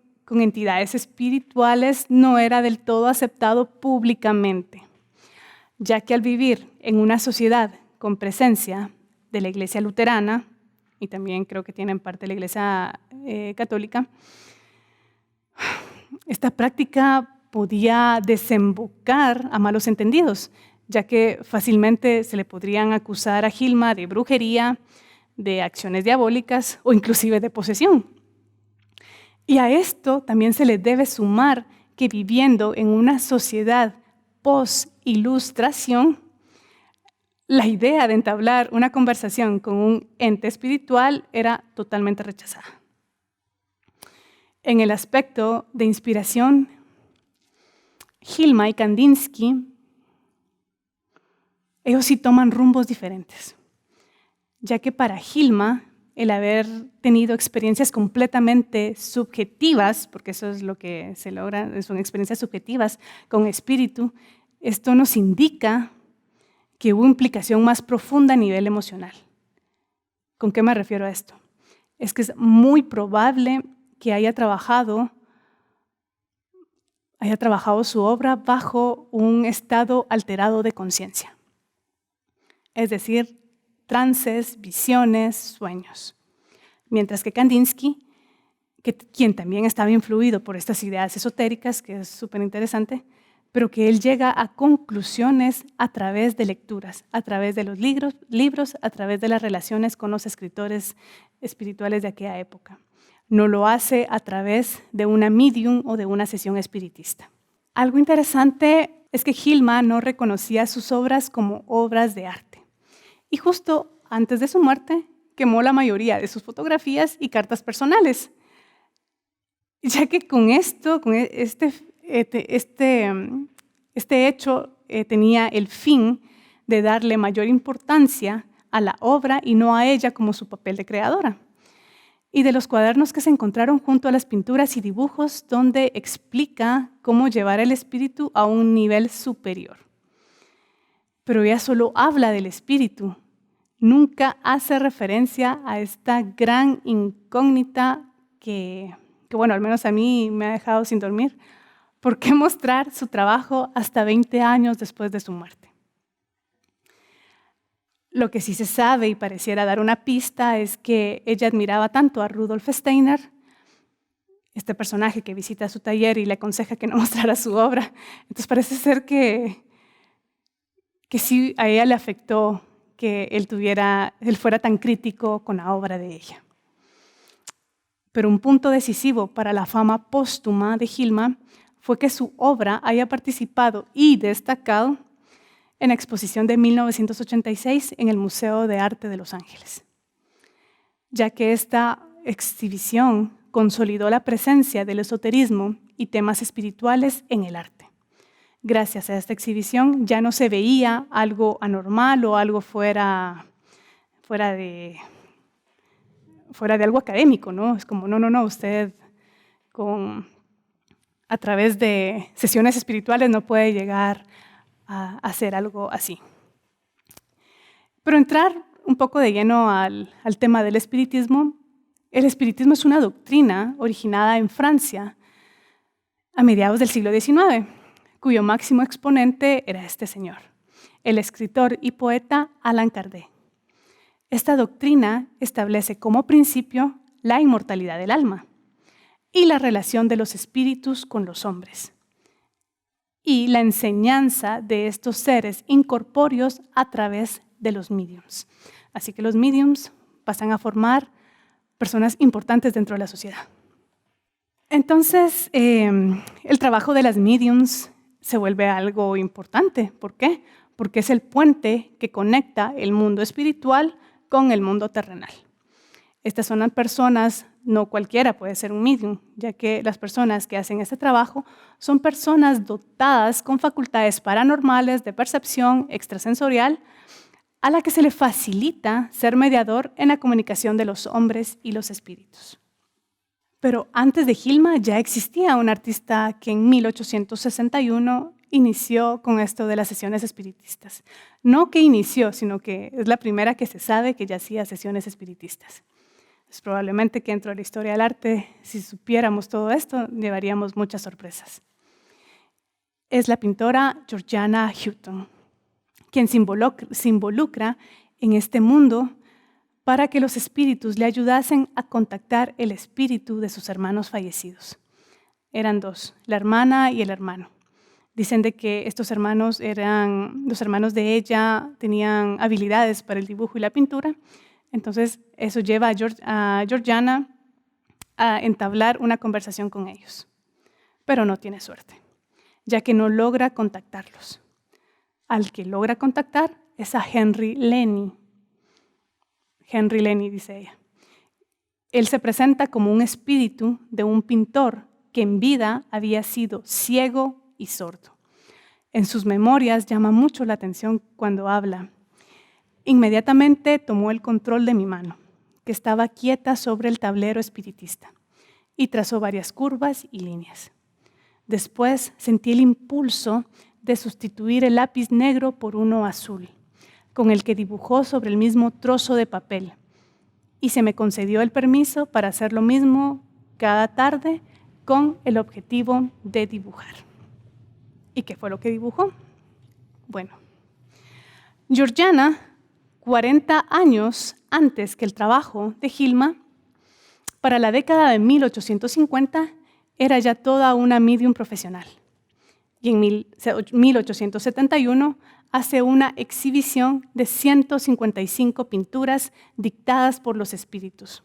entidades espirituales no era del todo aceptado públicamente, ya que al vivir en una sociedad con presencia de la Iglesia luterana, y también creo que tienen parte de la Iglesia católica, esta práctica podía desembocar a malos entendidos, ya que fácilmente se le podrían acusar a Hilma de brujería, de acciones diabólicas o inclusive de posesión. Y a esto también se le debe sumar que viviendo en una sociedad post-ilustración, la idea de entablar una conversación con un ente espiritual era totalmente rechazada. En el aspecto de inspiración, Hilma y Kandinsky, ellos sí toman rumbos diferentes, ya que para Hilma, el haber tenido experiencias completamente subjetivas, porque eso es lo que se logra, son experiencias subjetivas con espíritu, esto nos indica que hubo implicación más profunda a nivel emocional. ¿Con qué me refiero a esto? Es que es muy probable que haya trabajado su obra bajo un estado alterado de conciencia. Es decir, trances, visiones, sueños. Mientras que Kandinsky, quien también estaba influido por estas ideas esotéricas, que es súper interesante, pero que él llega a conclusiones a través de lecturas, a través de los libros, a través de las relaciones con los escritores espirituales de aquella época. No lo hace a través de una medium o de una sesión espiritista. Algo interesante es que Hilma no reconocía sus obras como obras de arte. Y justo antes de su muerte, quemó la mayoría de sus fotografías y cartas personales, ya que con esto, con este hecho tenía el fin de darle mayor importancia a la obra y no a ella como su papel de creadora. Y de los cuadernos que se encontraron junto a las pinturas y dibujos donde explica cómo llevar el espíritu a un nivel superior. Pero ella solo habla del espíritu, nunca hace referencia a esta gran incógnita que bueno, al menos a mí me ha dejado sin dormir. ¿Por qué mostrar su trabajo hasta 20 años después de su muerte? Lo que sí se sabe y pareciera dar una pista es que ella admiraba tanto a Rudolf Steiner, este personaje que visita su taller y le aconseja que no mostrara su obra. Entonces parece ser que sí a ella le afectó que él fuera tan crítico con la obra de ella. Pero un punto decisivo para la fama póstuma de Hilma fue que su obra haya participado y destacado en la exposición de 1986 en el Museo de Arte de Los Ángeles, ya que esta exhibición consolidó la presencia del esoterismo y temas espirituales en el arte. Gracias a esta exhibición ya no se veía algo anormal o algo fuera de algo académico, ¿no? Es como, no, usted a través de sesiones espirituales no puede llegar a hacer algo así. Pero entrar un poco de lleno al tema del espiritismo, el espiritismo es una doctrina originada en Francia a mediados del siglo XIX, cuyo máximo exponente era este señor, el escritor y poeta Allan Kardec. Esta doctrina establece como principio la inmortalidad del alma y la relación de los espíritus con los hombres y la enseñanza de estos seres incorpóreos a través de los mediums. Así que los mediums pasan a formar personas importantes dentro de la sociedad. Entonces, el trabajo de las mediums se vuelve algo importante. ¿Por qué? Porque es el puente que conecta el mundo espiritual con el mundo terrenal. Estas son las personas, no cualquiera puede ser un medium, ya que las personas que hacen este trabajo son personas dotadas con facultades paranormales de percepción extrasensorial, a la que se le facilita ser mediador en la comunicación de los hombres y los espíritus. Pero antes de Hilma ya existía un artista que en 1861 inició con esto de las sesiones espiritistas. No que inició, sino que es la primera que se sabe que ya hacía sesiones espiritistas. Es probablemente que dentro de la historia del arte, si supiéramos todo esto, llevaríamos muchas sorpresas. Es la pintora Georgiana Houghton, quien se involucra en este mundo para que los espíritus le ayudasen a contactar el espíritu de sus hermanos fallecidos. Eran dos, la hermana y el hermano. Dicen de que estos hermanos los hermanos de ella tenían habilidades para el dibujo y la pintura, entonces eso lleva a Georgiana a entablar una conversación con ellos. Pero no tiene suerte, ya que no logra contactarlos. Al que logra contactar es a Henry Lenny. Henry Lenny, dice ella. Él se presenta como un espíritu de un pintor que en vida había sido ciego y sordo. En sus memorias llama mucho la atención cuando habla. Inmediatamente tomó el control de mi mano, que estaba quieta sobre el tablero espiritista, y trazó varias curvas y líneas. Después sentí el impulso de sustituir el lápiz negro por uno azul, con el que dibujó sobre el mismo trozo de papel, y se me concedió el permiso para hacer lo mismo cada tarde con el objetivo de dibujar. ¿Y qué fue lo que dibujó? Bueno, Georgiana, 40 años antes que el trabajo de Hilma, para la década de 1850 era ya toda una medium profesional. Y en 1871 hace una exhibición de 155 pinturas dictadas por los espíritus.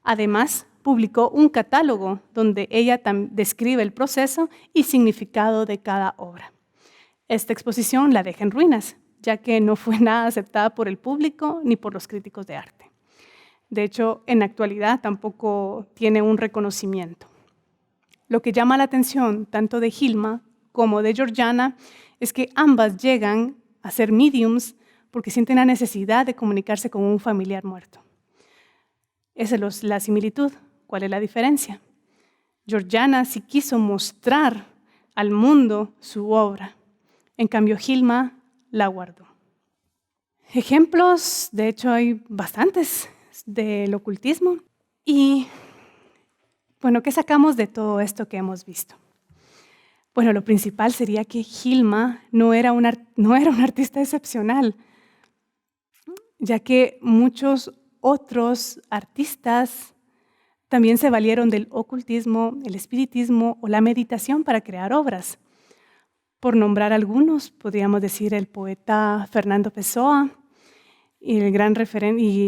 Además, publicó un catálogo donde ella describe el proceso y significado de cada obra. Esta exposición la deja en ruinas, ya que no fue nada aceptada por el público ni por los críticos de arte. De hecho, en la actualidad tampoco tiene un reconocimiento. Lo que llama la atención tanto de Hilma como de Georgiana es que ambas llegan a ser mediums porque sienten la necesidad de comunicarse con un familiar muerto. Esa es la similitud. ¿Cuál es la diferencia? Georgiana sí quiso mostrar al mundo su obra. En cambio, Hilma la guardó. Ejemplos, de hecho, hay bastantes del ocultismo. Y, bueno, ¿qué sacamos de todo esto que hemos visto? Bueno, lo principal sería que Hilma no era un artista excepcional, ya que muchos otros artistas también se valieron del ocultismo, el espiritismo o la meditación para crear obras. Por nombrar algunos, podríamos decir el poeta Fernando Pessoa y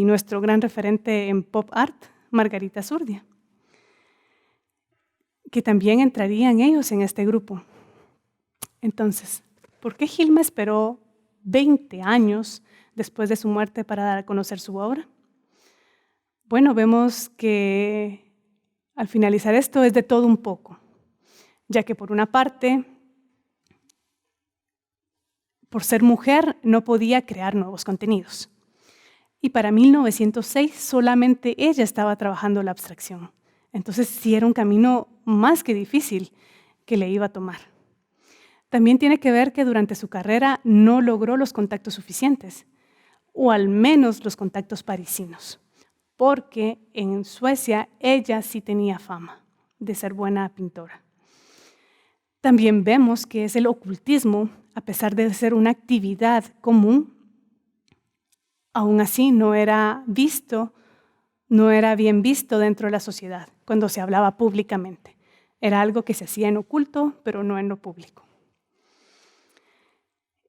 nuestro gran referente en pop art, Margarita Zurdia, que también entrarían ellos en este grupo. Entonces, ¿por qué Hilma esperó 20 años después de su muerte para dar a conocer su obra? Bueno, vemos que al finalizar esto es de todo un poco, ya que por una parte, por ser mujer, no podía crear nuevos contenidos. Y para 1906 solamente ella estaba trabajando la abstracción. Entonces sí era un camino más que difícil que le iba a tomar. También tiene que ver que durante su carrera no logró los contactos suficientes, o al menos los contactos parisinos, porque en Suecia ella sí tenía fama de ser buena pintora. También vemos que es el ocultismo, a pesar de ser una actividad común, aún así no era bien visto dentro de la sociedad cuando se hablaba públicamente. Era algo que se hacía en oculto, pero no en lo público.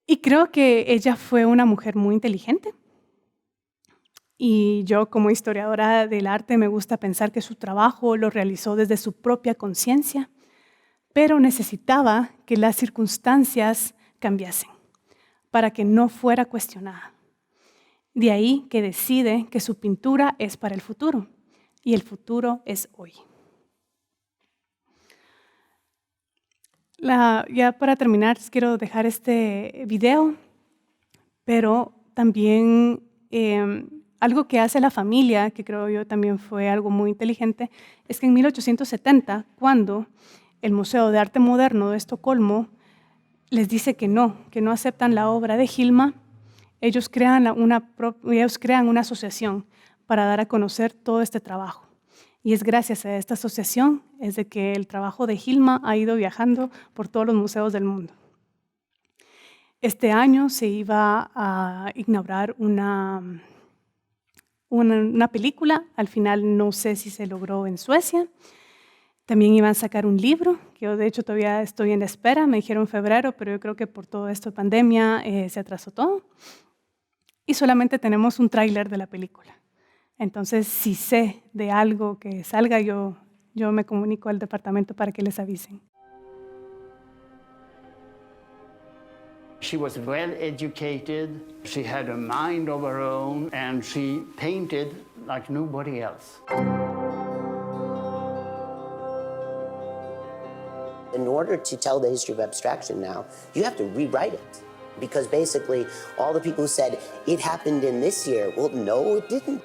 Y creo que ella fue una mujer muy inteligente. Y yo, como historiadora del arte, me gusta pensar que su trabajo lo realizó desde su propia conciencia, pero necesitaba que las circunstancias cambiasen para que no fuera cuestionada. De ahí que decide que su pintura es para el futuro, y el futuro es hoy. Ya para terminar, quiero dejar este video, pero también algo que hace la familia, que creo yo también fue algo muy inteligente, es que en 1870, cuando el Museo de Arte Moderno de Estocolmo les dice que no aceptan la obra de Hilma, ellos crean una asociación para dar a conocer todo este trabajo. Y es gracias a esta asociación es de que el trabajo de Hilma ha ido viajando por todos los museos del mundo. Este año se iba a inaugurar una película, al final no sé si se logró en Suecia. También iban a sacar un libro, que yo de hecho todavía estoy en espera, me dijeron en febrero, pero yo creo que por todo esto de pandemia se atrasó todo. Y solamente tenemos un tráiler de la película. Entonces, si sé de algo que salga, yo me comunico al departamento para que les avisen. She was well educated, she had a mind of her own, and she painted like nobody else. In order to tell the history of abstraction now, you have to rewrite it. Because basically, all the people who said, it happened in this year, well, no, it didn't.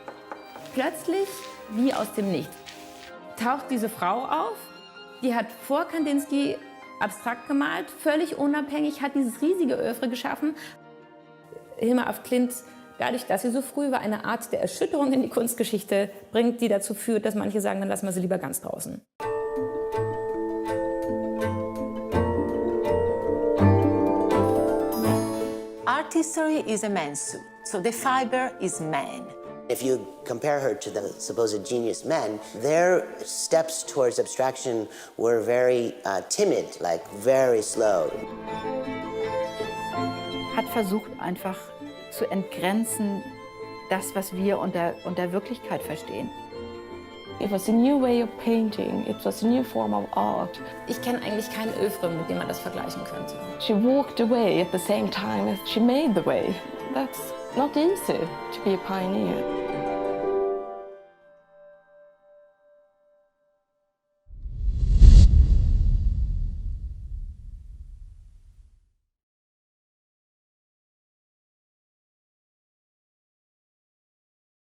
Plötzlich, wie aus dem Nichts, taucht diese Frau auf, die hat vor Kandinsky abstrakt gemalt, völlig unabhängig, hat dieses riesige Œuvre geschaffen. Hilma af Klint, dadurch, dass sie so früh war, eine Art der Erschütterung in die Kunstgeschichte bringt, die dazu führt, dass manche sagen, dann lassen wir sie lieber ganz draußen. Art history is a man's suit, so the fiber is man. If you compare her to the supposed genius men, their steps towards abstraction were very timid, like very slow. Hat versucht einfach zu entgrenzen, das, was wir unter Wirklichkeit verstehen. It was a new way of painting. It was a new form of art. Ich kenne eigentlich kein Œuvre, mit dem man das vergleichen könnte. She walked away at the same time as she made the way. That's not easy to be a pioneer.